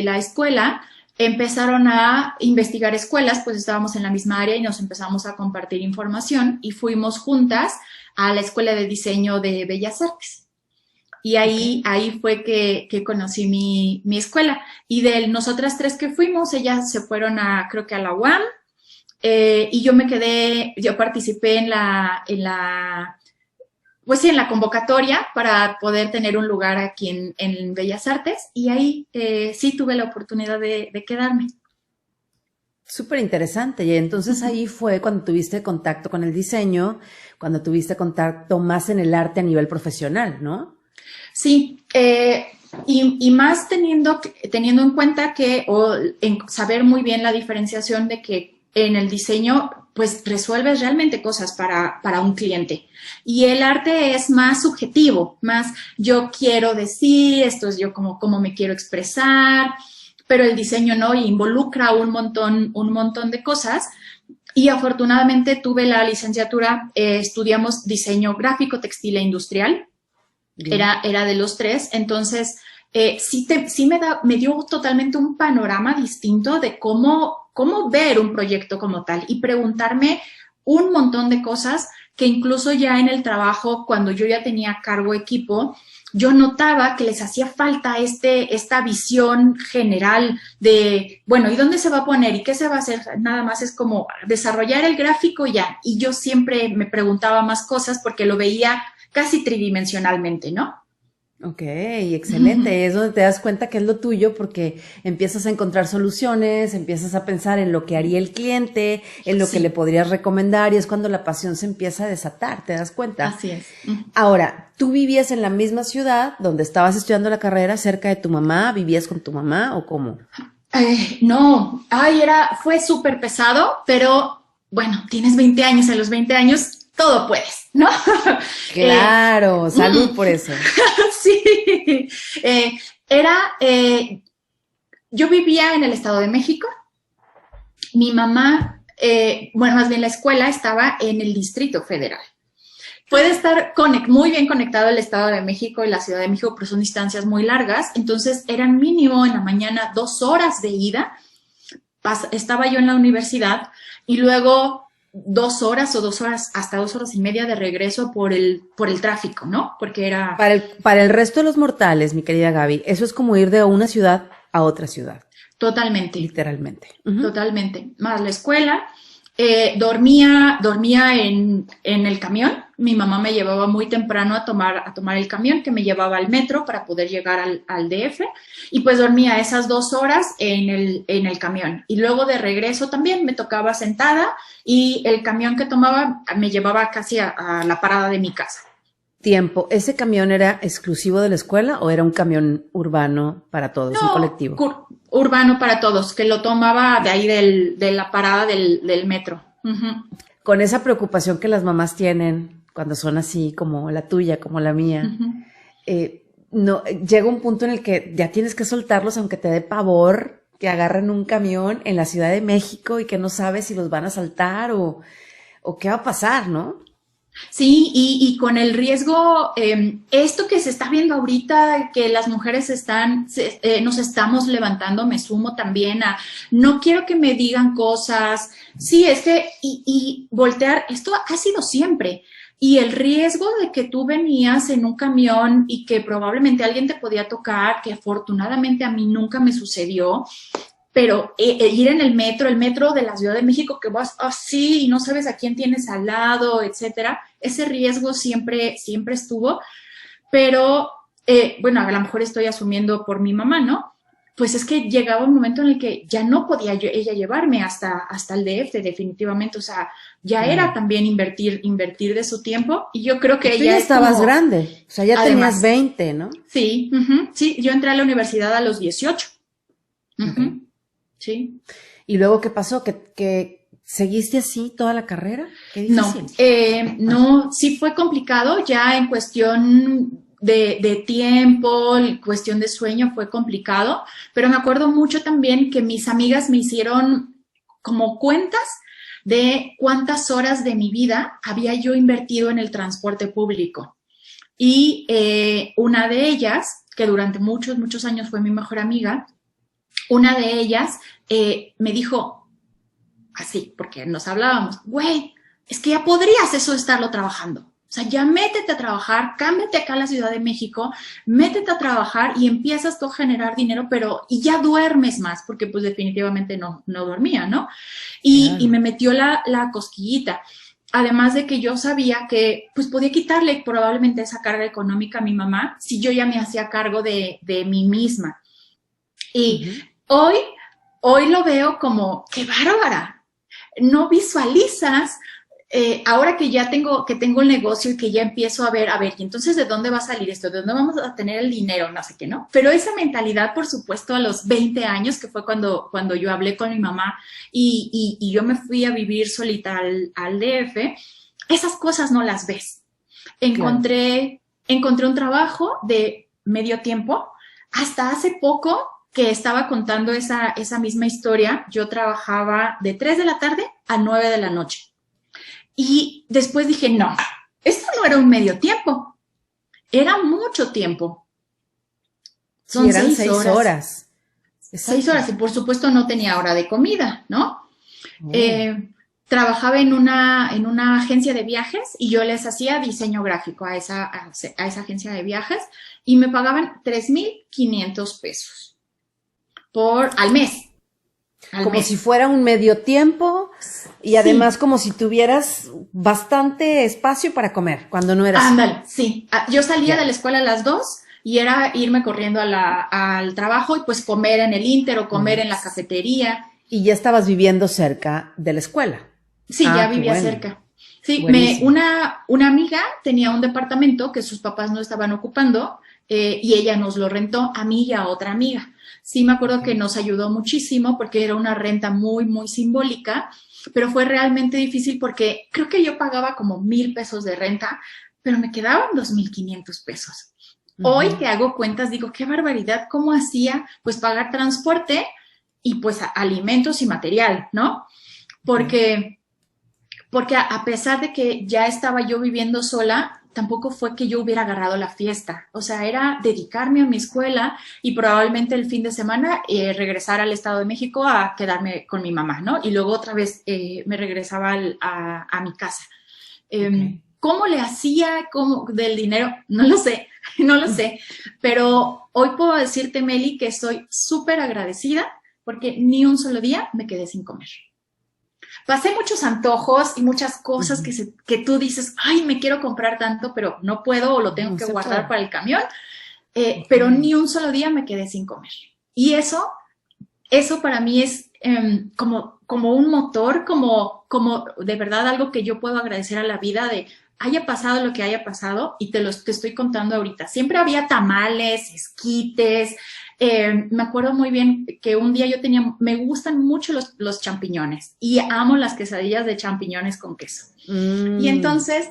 la escuela empezaron a investigar escuelas, pues estábamos en la misma área y nos empezamos a compartir información, y fuimos juntas a la Escuela de Diseño de Bellas Artes. Y ahí fue que conocí mi escuela. Y de nosotras tres que fuimos, ellas se fueron creo que a la UAM, y yo participé en la convocatoria para poder tener un lugar aquí en Bellas Artes, y ahí sí tuve la oportunidad de quedarme. Súper interesante. Y entonces ahí fue cuando tuviste contacto con el diseño, cuando tuviste contacto más en el arte a nivel profesional, ¿no? Sí, y más teniendo en cuenta en saber muy bien la diferenciación de que en el diseño pues resuelves realmente cosas para un cliente. Y el arte es más subjetivo, más yo quiero decir, esto es yo como me quiero expresar, pero el diseño no, y involucra un montón de cosas. Y afortunadamente tuve la licenciatura, estudiamos diseño gráfico, textil e industrial. Era de los tres. Entonces sí me dio totalmente un panorama distinto de cómo ver un proyecto como tal, y preguntarme un montón de cosas que incluso ya en el trabajo, cuando yo ya tenía a cargo equipo, yo notaba que les hacía falta esta visión general de, bueno, ¿y dónde se va a poner? ¿Y qué se va a hacer? Nada más es como desarrollar el gráfico ya. Y yo siempre me preguntaba más cosas porque lo veía casi tridimensionalmente, ¿no? Ok, excelente. Es donde te das cuenta que es lo tuyo porque empiezas a encontrar soluciones, empiezas a pensar en lo que haría el cliente, en lo que le podrías recomendar y es cuando la pasión se empieza a desatar, ¿te das cuenta? Así es. Ahora, ¿tú vivías en la misma ciudad donde estabas estudiando la carrera, cerca de tu mamá? ¿Vivías con tu mamá o cómo? No, fue súper pesado, pero bueno, tienes 20 años, a los 20 años todo puedes, ¿no? Claro, salud por eso. Sí, yo vivía en el Estado de México, mi mamá, más bien la escuela estaba en el Distrito Federal. Puede estar muy bien conectado el Estado de México y la Ciudad de México, pero son distancias muy largas, entonces eran mínimo en la mañana 2 horas de ida, estaba yo en la universidad y luego 2 horas o 2 horas, hasta 2 horas y media de regreso por el tráfico, ¿no? Porque era... Para el resto de los mortales, mi querida Gaby, eso es como ir de una ciudad a otra ciudad. Totalmente. Literalmente. Totalmente. Más la escuela. Dormía en el camión. Mi mamá me llevaba muy temprano a tomar el camión que me llevaba al metro para poder llegar al DF y pues dormía esas 2 horas en el camión y luego de regreso también me tocaba sentada y el camión que tomaba me llevaba casi a la parada de mi casa. Tiempo, ¿ese camión era exclusivo de la escuela o era un camión urbano para todos, un colectivo? Urbano para todos, que lo tomaba de ahí de la parada del metro. Con esa preocupación que las mamás tienen cuando son así como la tuya, como la mía, no, llega un punto en el que ya tienes que soltarlos aunque te dé pavor que agarren un camión en la Ciudad de México y que no sabes si los van a asaltar o qué va a pasar, ¿no? Sí, y con el riesgo, esto que se está viendo ahorita, que las mujeres nos estamos levantando, me sumo también a, no quiero que me digan cosas, sí, es que, y voltear, esto ha sido siempre, y el riesgo de que tú venías en un camión y que probablemente alguien te podía tocar, que afortunadamente a mí nunca me sucedió, pero ir en el metro de la Ciudad de México, que vas así y no sabes a quién tienes al lado, etcétera, ese riesgo siempre estuvo, pero bueno, a lo mejor estoy asumiendo por mi mamá, ¿no? Pues es que llegaba un momento en el que ya no podía ella llevarme hasta el DF, definitivamente, o sea, ya era también invertir de su tiempo, y yo creo que tú ella ya estabas grande, o sea, ya además, tenías 20, ¿no? Sí, sí, yo entré a la universidad a los 18. Okay. Sí. ¿Y luego qué pasó? ¿Que seguiste así toda la carrera? Qué difícil. No, sí fue complicado ya en cuestión de tiempo, en cuestión de sueño fue complicado, pero me acuerdo mucho también que mis amigas me hicieron como cuentas de cuántas horas de mi vida había yo invertido en el transporte público. Y una de ellas, que durante muchos, muchos años fue mi mejor amiga, una de ellas me dijo, así, porque nos hablábamos, güey, es que ya podrías eso estarlo trabajando. O sea, ya métete a trabajar, cámbiate acá a la Ciudad de México, métete a trabajar y empiezas tú a generar dinero, y ya duermes más, porque pues definitivamente no dormía, ¿no? Y me metió la cosquillita. Además de que yo sabía que pues podía quitarle probablemente esa carga económica a mi mamá si yo ya me hacía cargo de mí misma. Y hoy lo veo como, ¡qué bárbara! No visualizas, ahora que ya tengo el negocio y que ya empiezo a ver, y entonces, ¿de dónde va a salir esto? ¿De dónde vamos a tener el dinero? No sé qué, ¿no? Pero esa mentalidad, por supuesto, a los 20 años, que fue cuando yo hablé con mi mamá y yo me fui a vivir solita al DF, esas cosas no las ves. Encontré un trabajo de medio tiempo. Hasta hace poco que estaba contando esa misma historia, yo trabajaba de 3 de la tarde a 9 de la noche. Y después dije, no, esto no era un medio tiempo, era mucho tiempo. Son 6 horas. 6 horas, y por supuesto no tenía hora de comida, ¿no? trabajaba en una agencia de viajes y yo les hacía diseño gráfico a esa agencia de viajes y me pagaban 3,500 pesos al mes. Como si fuera un medio tiempo y además como si tuvieras bastante espacio para comer cuando no eras. Ándale, sí. Yo salía de la escuela a las 2 y era irme corriendo al trabajo y pues comer en el Inter o comer en la cafetería. Y ya estabas viviendo cerca de la escuela. Sí, ya vivía cerca. Sí, una amiga tenía un departamento que sus papás no estaban ocupando y ella nos lo rentó a mí y a otra amiga. Sí, me acuerdo que nos ayudó muchísimo porque era una renta muy, muy simbólica, pero fue realmente difícil porque creo que yo pagaba como 1,000 pesos de renta, pero me quedaban 2,500 pesos. Hoy que hago cuentas digo, qué barbaridad, ¿cómo hacía? Pues pagar transporte y pues alimentos y material, ¿no? Porque a pesar de que ya estaba yo viviendo sola, tampoco fue que yo hubiera agarrado la fiesta. O sea, era dedicarme a mi escuela y probablemente el fin de semana regresar al Estado de México a quedarme con mi mamá, ¿no? Y luego otra vez me regresaba a mi casa. ¿Cómo le hacía del dinero? No lo sé, no lo sé. Pero hoy puedo decirte, Meli, que estoy súper agradecida porque ni un solo día me quedé sin comer. Pasé muchos antojos y muchas cosas que tú dices, ay, me quiero comprar tanto, pero no puedo o lo tengo que guardar para el camión. Pero ni un solo día me quedé sin comer. Y eso para mí es como un motor, como de verdad algo que yo puedo agradecer a la vida de haya pasado lo que haya pasado y te estoy contando ahorita. Siempre había tamales, esquites. Me acuerdo muy bien que un día me gustan mucho los champiñones y amo las quesadillas de champiñones con queso. Y entonces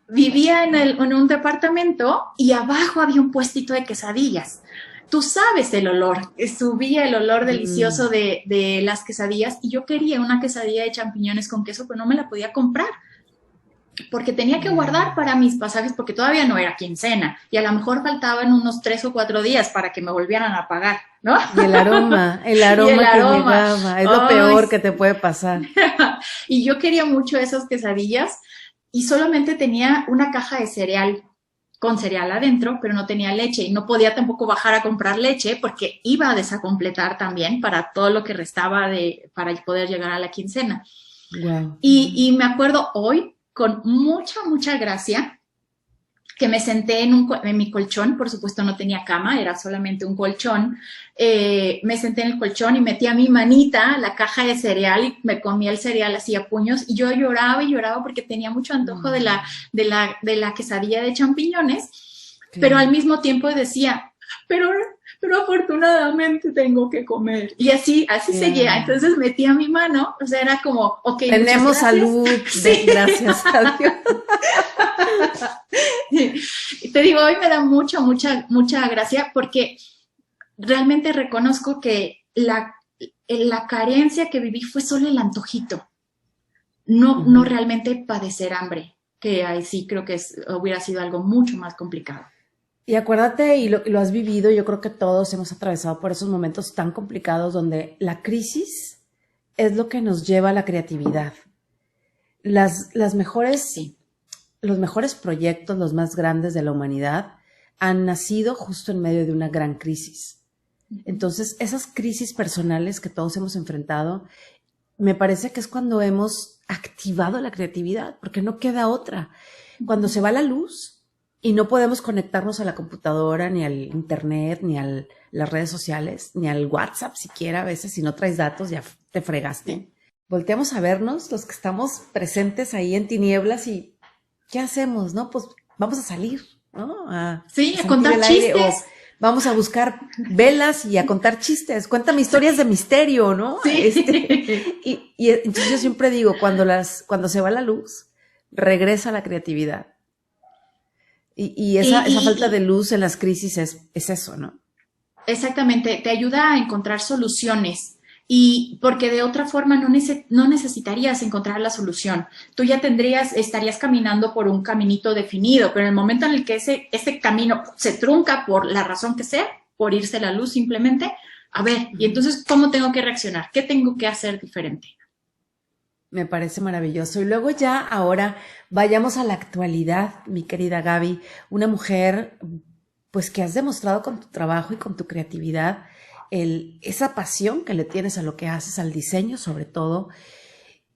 vivía en un departamento y abajo había un puestito de quesadillas. Tú sabes el olor, subía el olor delicioso de las quesadillas y yo quería una quesadilla de champiñones con queso, pero no me la podía comprar. Porque tenía que guardar para mis pasajes porque todavía no era quincena y a lo mejor faltaban unos 3 o 4 días para que me volvieran a pagar, ¿no? Y el aroma que llegaba, es lo peor que te puede pasar. Y yo quería mucho esas quesadillas y solamente tenía una caja de cereal con cereal adentro, pero no tenía leche y no podía tampoco bajar a comprar leche porque iba a desacompletar también para todo lo que restaba para poder llegar a la quincena. Wow. Y me acuerdo hoy con mucha gracia, que me senté en mi colchón, por supuesto no tenía cama, era solamente un colchón, me senté en el colchón y metí a mi manita la caja de cereal y me comía el cereal así a puños y yo lloraba y lloraba porque tenía mucho antojo de la quesadilla de champiñones, pero al mismo tiempo decía, pero afortunadamente tengo que comer. Y así seguía. Entonces metía mi mano, o sea, era como, ok, tenemos salud, sí. Gracias a Dios. Y te digo, hoy me da mucha gracia porque realmente reconozco que la carencia que viví fue solo el antojito. No realmente padecer hambre, que ahí sí creo que hubiera sido algo mucho más complicado. Y acuérdate, y lo has vivido, yo creo que todos hemos atravesado por esos momentos tan complicados donde la crisis es lo que nos lleva a la creatividad. Los mejores proyectos, los más grandes de la humanidad, han nacido justo en medio de una gran crisis. Entonces, esas crisis personales que todos hemos enfrentado, me parece que es cuando hemos activado la creatividad, porque no queda otra. Cuando se va la luz y no podemos conectarnos a la computadora, ni al internet, ni a las redes sociales, ni al WhatsApp siquiera, a veces si no traes datos ya te fregaste. Volteamos a vernos los que estamos presentes ahí en tinieblas y ¿qué hacemos? ¿No? Pues vamos a salir, ¿no? A contar chistes. Vamos a buscar velas y a contar chistes. Cuéntame historias de misterio, ¿no? Sí. Y entonces yo siempre digo, cuando se va la luz, regresa la creatividad. Y esa falta de luz en las crisis es eso, ¿no? Exactamente, te ayuda a encontrar soluciones y porque de otra forma no necesitarías encontrar la solución. Tú ya estarías caminando por un caminito definido, pero en el momento en el que ese camino se trunca por la razón que sea, por irse la luz simplemente, a ver, y entonces, ¿cómo tengo que reaccionar? ¿Qué tengo que hacer diferente? Me parece maravilloso. Y luego ya ahora vayamos a la actualidad, mi querida Gaby, una mujer pues que has demostrado con tu trabajo y con tu creatividad esa pasión que le tienes a lo que haces, al diseño sobre todo.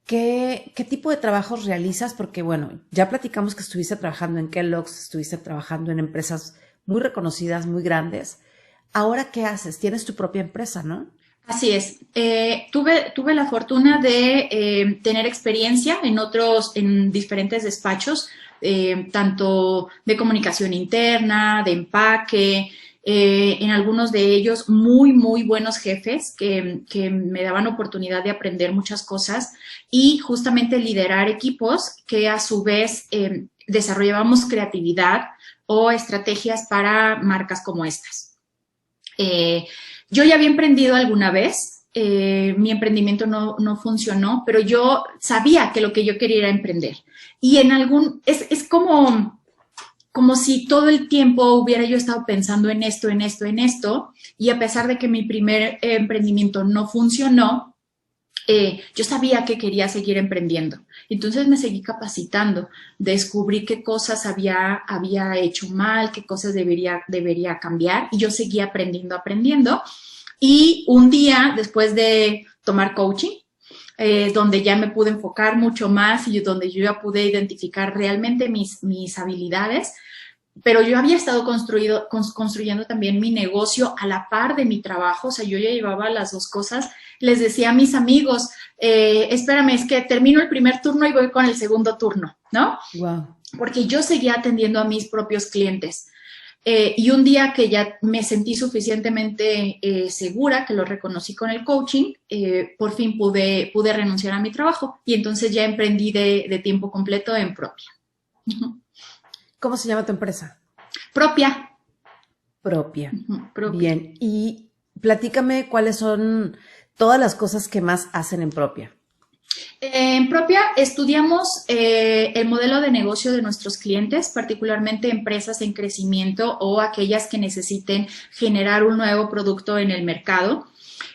¿Qué tipo de trabajos realizas? Porque bueno, ya platicamos que estuviste trabajando en Kellogg's, estuviste trabajando en empresas muy reconocidas, muy grandes. Ahora, ¿qué haces? Tienes tu propia empresa, ¿no? Así es. Tuve la fortuna de tener experiencia en diferentes despachos, tanto de comunicación interna, de empaque, en algunos de ellos muy, muy buenos jefes que me daban oportunidad de aprender muchas cosas y justamente liderar equipos que a su vez desarrollábamos creatividad o estrategias para marcas como estas. Yo ya había emprendido alguna vez, mi emprendimiento no funcionó, pero yo sabía que lo que yo quería era emprender. Y es como si todo el tiempo hubiera yo estado pensando en esto, y a pesar de que mi primer emprendimiento no funcionó, yo sabía que quería seguir emprendiendo. Entonces me seguí capacitando, descubrí qué cosas había hecho mal, qué cosas debería cambiar, y yo seguía aprendiendo. Y un día, después de tomar coaching, donde ya me pude enfocar mucho más y donde yo ya pude identificar realmente mis habilidades, pero yo había estado construyendo también mi negocio a la par de mi trabajo, o sea, yo ya llevaba las dos cosas. Les decía a mis amigos, espérame, es que termino el primer turno y voy con el segundo turno, ¿no? Wow. Porque yo seguía atendiendo a mis propios clientes. Y un día que ya me sentí suficientemente segura, que lo reconocí con el coaching, por fin pude renunciar a mi trabajo y entonces ya emprendí de tiempo completo en Propia. ¿Cómo se llama tu empresa? Propia. Propia. Propia. Bien. Y platícame cuáles son todas las cosas que más hacen en Propia. En Propia estudiamos el modelo de negocio de nuestros clientes, particularmente empresas en crecimiento o aquellas que necesiten generar un nuevo producto en el mercado.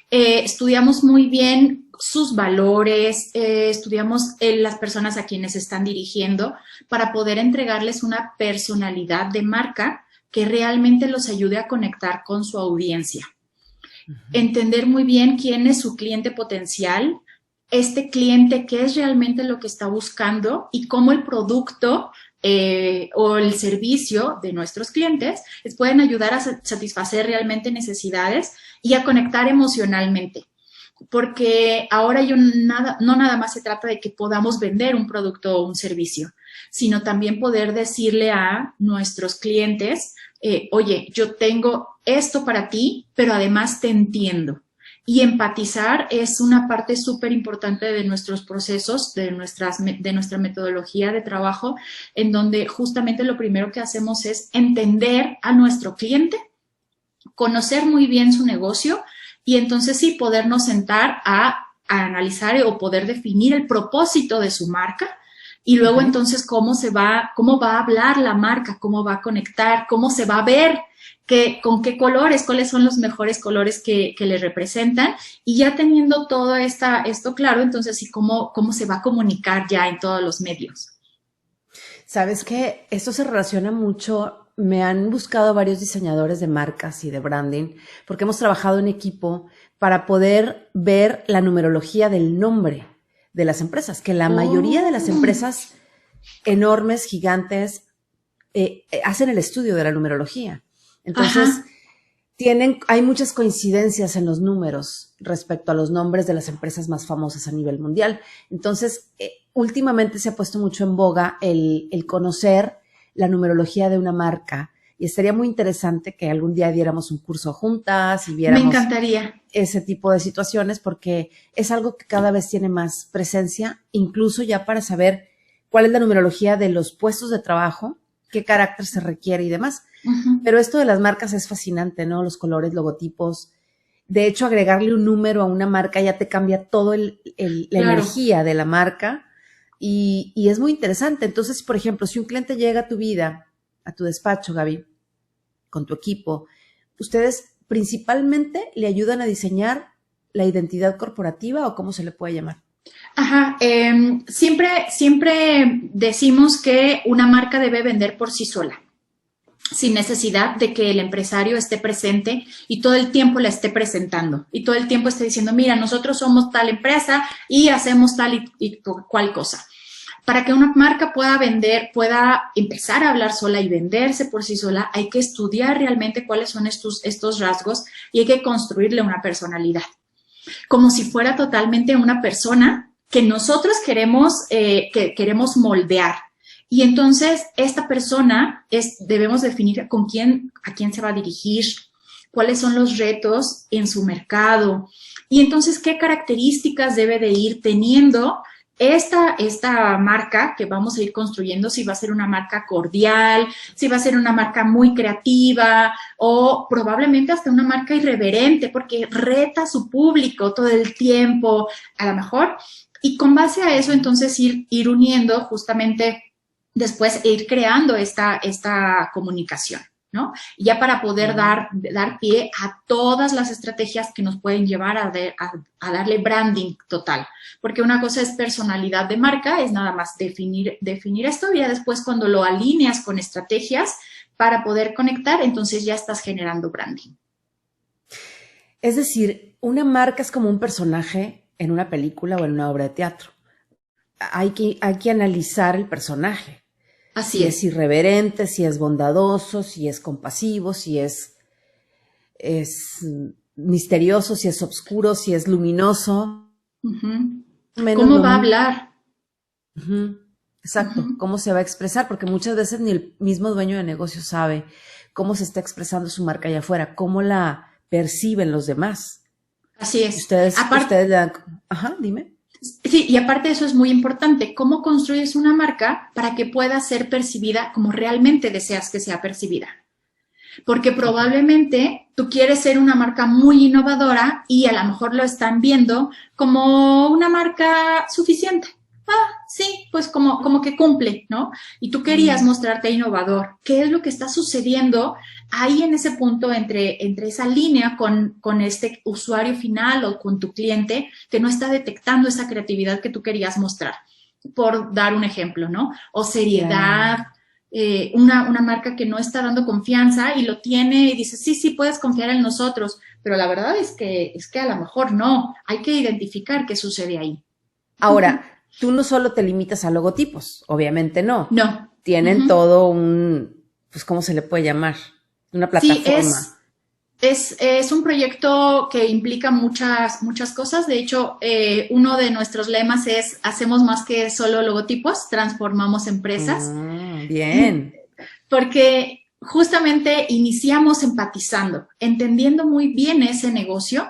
Estudiamos muy bien sus valores, estudiamos las personas a quienes se están dirigiendo para poder entregarles una personalidad de marca que realmente los ayude a conectar con su audiencia. Entender muy bien quién es su cliente potencial, este cliente qué es realmente lo que está buscando y cómo el producto o el servicio de nuestros clientes les pueden ayudar a satisfacer realmente necesidades y a conectar emocionalmente. Porque ahora no nada más se trata de que podamos vender un producto o un servicio, sino también poder decirle a nuestros clientes, oye, yo tengo esto para ti, pero además te entiendo. Y empatizar es una parte súper importante de nuestros procesos, de nuestra metodología de trabajo, en donde justamente lo primero que hacemos es entender a nuestro cliente, conocer muy bien su negocio y entonces sí podernos sentar a analizar o poder definir el propósito de su marca y luego entonces cómo va a hablar la marca, cómo va a conectar, cómo se va a ver, con qué colores, cuáles son los mejores colores que le representan y ya teniendo todo esto claro, entonces sí cómo se va a comunicar ya en todos los medios. ¿Sabes qué? Esto se relaciona mucho. Me han buscado varios diseñadores de marcas y de branding porque hemos trabajado en equipo para poder ver la numerología del nombre de las empresas, que la mayoría de las empresas enormes, gigantes, hacen el estudio de la numerología. Entonces, hay muchas coincidencias en los números respecto a los nombres de las empresas más famosas a nivel mundial. Entonces, últimamente se ha puesto mucho en boga el conocer la numerología de una marca y estaría muy interesante que algún día diéramos un curso juntas y viéramos. Me encantaría. Ese tipo de situaciones porque es algo que cada vez tiene más presencia, incluso ya para saber cuál es la numerología de los puestos de trabajo, qué carácter se requiere y demás. Pero esto de las marcas es fascinante, ¿no? Los colores, logotipos. De hecho, agregarle un número a una marca ya te cambia todo la energía de la marca y es muy interesante. Entonces, por ejemplo, si un cliente llega a tu vida, a tu despacho, Gaby, con tu equipo, ustedes principalmente le ayudan a diseñar la identidad corporativa o cómo se le puede llamar. Ajá, siempre decimos que una marca debe vender por sí sola, sin necesidad de que el empresario esté presente y todo el tiempo la esté presentando y todo el tiempo esté diciendo, mira, nosotros somos tal empresa y hacemos tal y cual cosa. Para que una marca pueda vender, pueda empezar a hablar sola y venderse por sí sola, hay que estudiar realmente cuáles son estos rasgos y hay que construirle una personalidad, como si fuera totalmente una persona que nosotros queremos moldear. Y entonces esta persona debemos definir a quién se va a dirigir, cuáles son los retos en su mercado y entonces qué características debe de ir teniendo esta marca que vamos a ir construyendo, si va a ser una marca cordial, si va a ser una marca muy creativa o probablemente hasta una marca irreverente porque reta a su público todo el tiempo, a lo mejor. Y con base a eso, entonces, ir uniendo justamente después ir creando esta comunicación, ¿no? Ya para poder dar pie a todas las estrategias que nos pueden llevar a darle branding total. Porque una cosa es personalidad de marca, es nada más definir esto y ya después cuando lo alineas con estrategias para poder conectar, entonces ya estás generando branding. Es decir, una marca es como un personaje en una película o en una obra de teatro. Hay que analizar el personaje. Así si es irreverente, si es bondadoso, si es compasivo, si es misterioso, si es oscuro, si es luminoso. ¿Cómo va a hablar? Exacto, cómo se va a expresar, porque muchas veces ni el mismo dueño de negocio sabe cómo se está expresando su marca allá afuera, cómo la perciben los demás. Así es. Ustedes le dan... Ajá, dime. Sí, y aparte de eso es muy importante, cómo construyes una marca para que pueda ser percibida como realmente deseas que sea percibida. Porque probablemente tú quieres ser una marca muy innovadora y a lo mejor lo están viendo como una marca suficiente. Sí, pues como que cumple, ¿no? Y tú querías mostrarte innovador. ¿Qué es lo que está sucediendo ahí en ese punto entre esa línea con este usuario final o con tu cliente que no está detectando esa creatividad que tú querías mostrar? Por dar un ejemplo, ¿no? O seriedad, una marca que no está dando confianza y lo tiene y dice, sí, puedes confiar en nosotros, pero la verdad es que a lo mejor no. Hay que identificar qué sucede ahí. Ahora, tú no solo te limitas a logotipos, obviamente no. No. Tienen todo pues, ¿cómo se le puede llamar? Una plataforma. Sí, es un proyecto que implica muchas cosas. De hecho, uno de nuestros lemas es, hacemos más que solo logotipos, transformamos empresas. Bien. Porque justamente iniciamos empatizando, entendiendo muy bien ese negocio.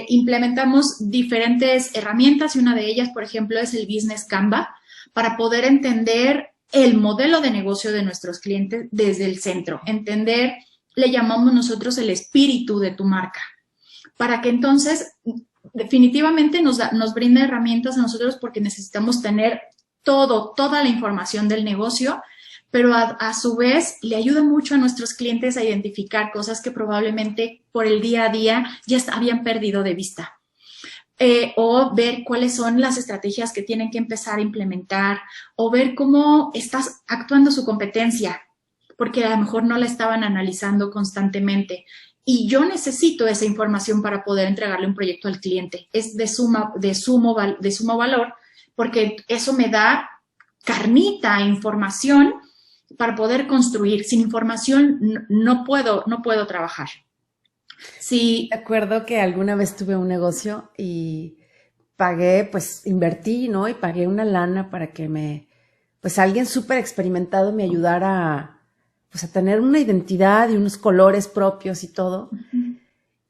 Implementamos diferentes herramientas y una de ellas, por ejemplo, es el Business Canva para poder entender el modelo de negocio de nuestros clientes desde el centro, entender, le llamamos nosotros el espíritu de tu marca, para que entonces definitivamente nos brinda herramientas a nosotros porque necesitamos tener toda la información del negocio, pero a su vez le ayuda mucho a nuestros clientes a identificar cosas que probablemente por el día a día ya habían perdido de vista. O ver cuáles son las estrategias que tienen que empezar a implementar, o ver cómo está actuando su competencia, porque a lo mejor no la estaban analizando constantemente. Y yo necesito esa información para poder entregarle un proyecto al cliente. Es de sumo valor, porque eso me da carnita, información para poder construir. Sin información no puedo trabajar. Sí. Me acuerdo que alguna vez tuve un negocio y pagué, pues invertí, ¿no? Y pagué una lana para que pues alguien súper experimentado me ayudara pues a tener una identidad y unos colores propios y todo.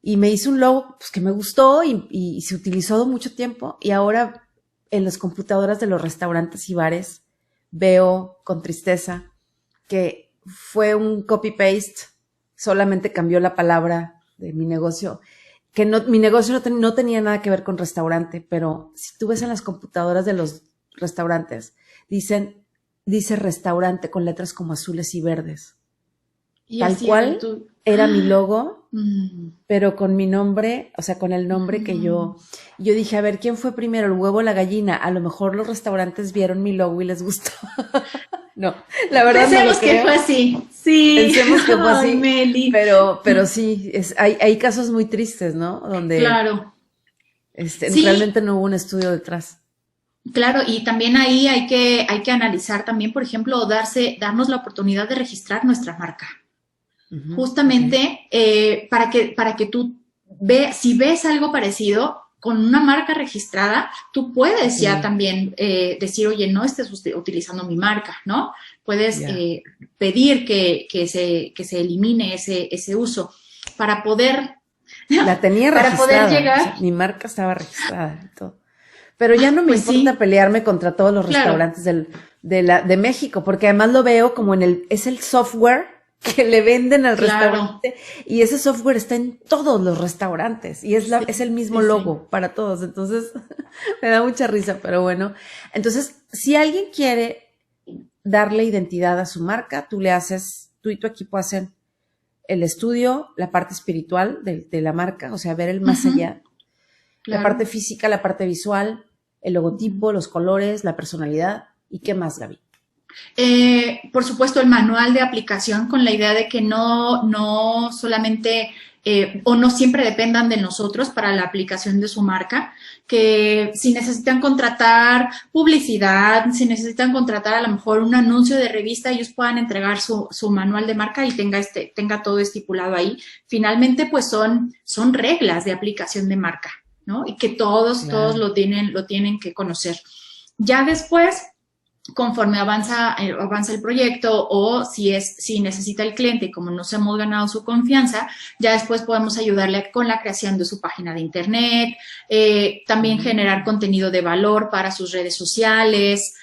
Y me hizo un logo pues que me gustó y se utilizó mucho tiempo y ahora en las computadoras de los restaurantes y bares veo con tristeza que fue un copy-paste, solamente cambió la palabra de mi negocio, que mi negocio no tenía nada que ver con restaurante, pero si tú ves en las computadoras de los restaurantes, dice restaurante con letras como azules y verdes. Y tal así cual era mi logo, pero con mi nombre, o sea, con el nombre que yo dije, a ver, ¿quién fue primero, el huevo o la gallina? A lo mejor los restaurantes vieron mi logo y les gustó. No, la verdad no lo creo. Pensemos que fue así. Sí. Pensemos que fue así. Ay, Meli. Pero sí, hay casos muy tristes, ¿no? Donde Claro. Sí, realmente no hubo un estudio detrás. claro, y también ahí hay que analizar también, por ejemplo, darnos la oportunidad de registrar nuestra marca. Justamente para que tú si ves algo parecido con una marca registrada, tú puedes ya también decir, oye, no estés utilizando mi marca, ¿no? Puedes pedir que se elimine ese uso para poder, La tenía para registrada. poder llegar. O sea, mi marca estaba registrada y todo. Pero ya no me Pues importa sí, pelearme contra todos los claro. restaurantes de México, porque además lo veo como es el software que le venden al Claro. restaurante, y ese software está en todos los restaurantes y es el mismo sí, logo para todos. Entonces, me da mucha risa, pero bueno. Entonces, si alguien quiere darle identidad a su marca, tú y tu equipo hacen el estudio, la parte espiritual de la marca, o sea, ver el más allá. La Claro. parte física, la parte visual, el logotipo, los colores, la personalidad. ¿Y qué más, Gaby? Por supuesto, el manual de aplicación con la idea de que no solamente o no siempre dependan de nosotros para la aplicación de su marca, que si necesitan contratar publicidad, si necesitan contratar a lo mejor un anuncio de revista, ellos puedan entregar su manual de marca y tenga todo estipulado ahí. Finalmente, pues son reglas de aplicación de marca, ¿no? Y que todos lo tienen que conocer. Ya después, conforme avanza el proyecto o si necesita el cliente, como nos hemos ganado su confianza, ya después podemos ayudarle con la creación de su página de internet, también generar contenido de valor para sus redes sociales,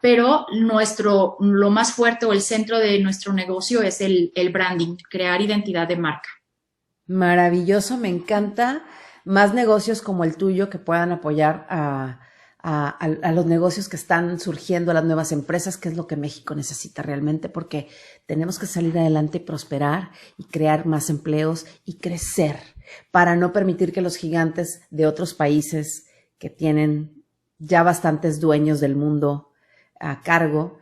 pero lo más fuerte o el centro de nuestro negocio es el branding, crear identidad de marca. Maravilloso, me encanta. Más negocios como el tuyo que puedan apoyar a los negocios que están surgiendo, a las nuevas empresas, que es lo que México necesita realmente, porque tenemos que salir adelante y prosperar y crear más empleos y crecer para no permitir que los gigantes de otros países que tienen ya bastantes dueños del mundo a cargo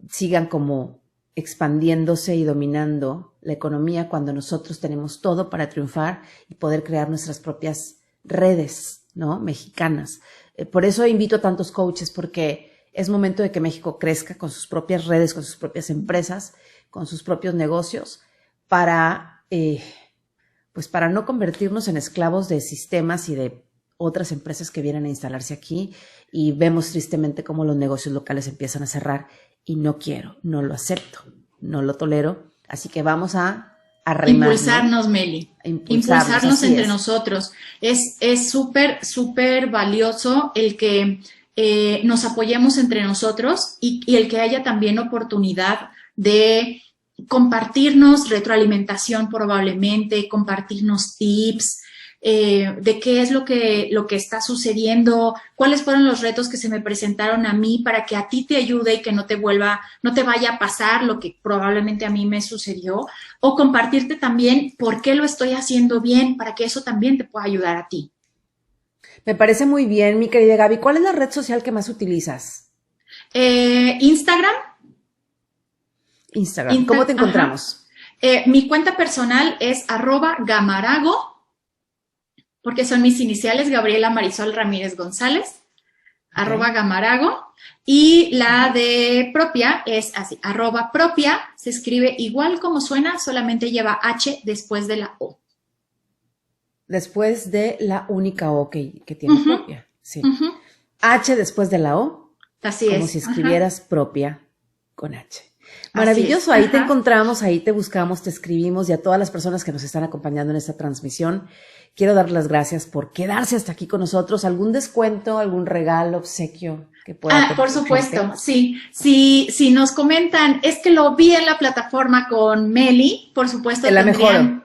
sigan como expandiéndose y dominando la economía cuando nosotros tenemos todo para triunfar y poder crear nuestras propias redes, ¿no? Mexicanas. Por eso invito a tantos coaches, porque es momento de que México crezca con sus propias redes, con sus propias empresas, con sus propios negocios, para no convertirnos en esclavos de sistemas y de otras empresas que vienen a instalarse aquí, y vemos tristemente cómo los negocios locales empiezan a cerrar, y no quiero, no lo acepto, no lo tolero, así que vamos a remar, Impulsarnos, ¿no? Meli. Impulsarnos entre nosotros. Es súper valioso el que nos apoyemos entre nosotros y el que haya también oportunidad de compartirnos retroalimentación probablemente, compartirnos tips, de qué es lo que está sucediendo, cuáles fueron los retos que se me presentaron a mí para que a ti te ayude y que no te vaya a pasar lo que probablemente a mí me sucedió, o compartirte también por qué lo estoy haciendo bien para que eso también te pueda ayudar a ti. Me parece muy bien, mi querida Gaby. ¿Cuál es la red social que más utilizas? Instagram. ¿Cómo te encontramos? Mi cuenta personal es @gamarago, porque son mis iniciales, Gabriela Marisol Ramírez González, @gamarago, y la de propia es así, @propia, se escribe igual como suena, solamente lleva H después de la O. Después de la única O que tiene propia, sí. H después de la O, así como es. si escribieras propia con H. Maravilloso, ahí te encontramos, ahí te buscamos, te escribimos, y a todas las personas que nos están acompañando en esta transmisión, quiero dar las gracias por quedarse hasta aquí con nosotros. ¿Algún descuento, algún regalo, obsequio que pueda? Por supuesto, sí. Si nos comentan, es que lo vi en la plataforma con Meli, por supuesto. Te la mejoro.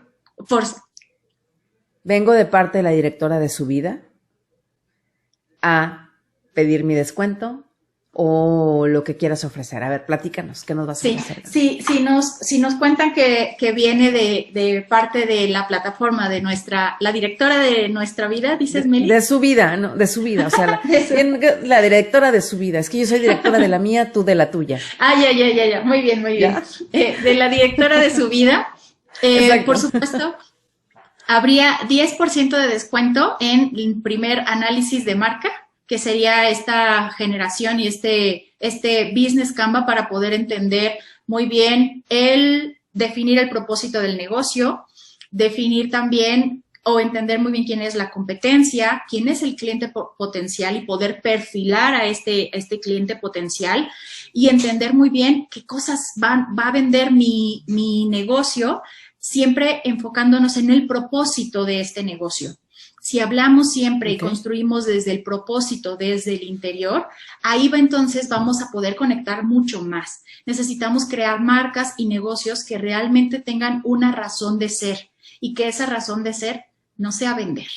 Vengo de parte de la directora de Su Vida a pedir mi descuento o lo que quieras ofrecer. A ver, platícanos, ¿qué nos vas a ofrecer? Sí, si nos cuentan que viene de parte de la plataforma de la directora de nuestra vida, dices, Meli. De su vida, ¿no? De su vida, o sea, la directora de su vida. Es que yo soy directora de la mía, tú de la tuya. Ya. Muy bien. De la directora de su vida, por supuesto. Habría 10% de descuento en el primer análisis de marca, que sería esta generación y este Business Canva para poder entender muy bien definir el propósito del negocio, definir también o entender muy bien quién es la competencia, quién es el cliente potencial y poder perfilar a este cliente potencial y entender muy bien qué cosas va a vender mi negocio, siempre enfocándonos en el propósito de este negocio. Si hablamos siempre y construimos desde el propósito, desde el interior, ahí entonces vamos a poder conectar mucho más. Necesitamos crear marcas y negocios que realmente tengan una razón de ser y que esa razón de ser no sea vender,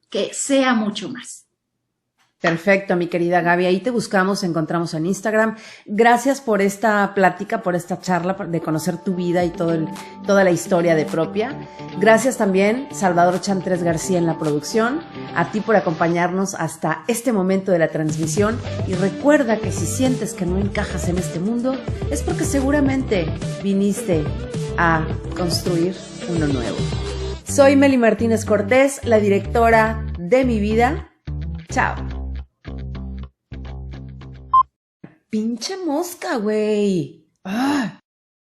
que sea mucho más. Perfecto, mi querida Gaby. Ahí te buscamos, encontramos en Instagram. Gracias por esta plática, por esta charla, de conocer tu vida y toda la historia de Propia. Gracias también, Salvador Chantres García en la producción. A ti por acompañarnos hasta este momento de la transmisión. Y recuerda que si sientes que no encajas en este mundo, es porque seguramente viniste a construir uno nuevo. Soy Meli Martínez Cortés, la directora de mi vida. Chao. Pinche mosca, güey. ¡Ah!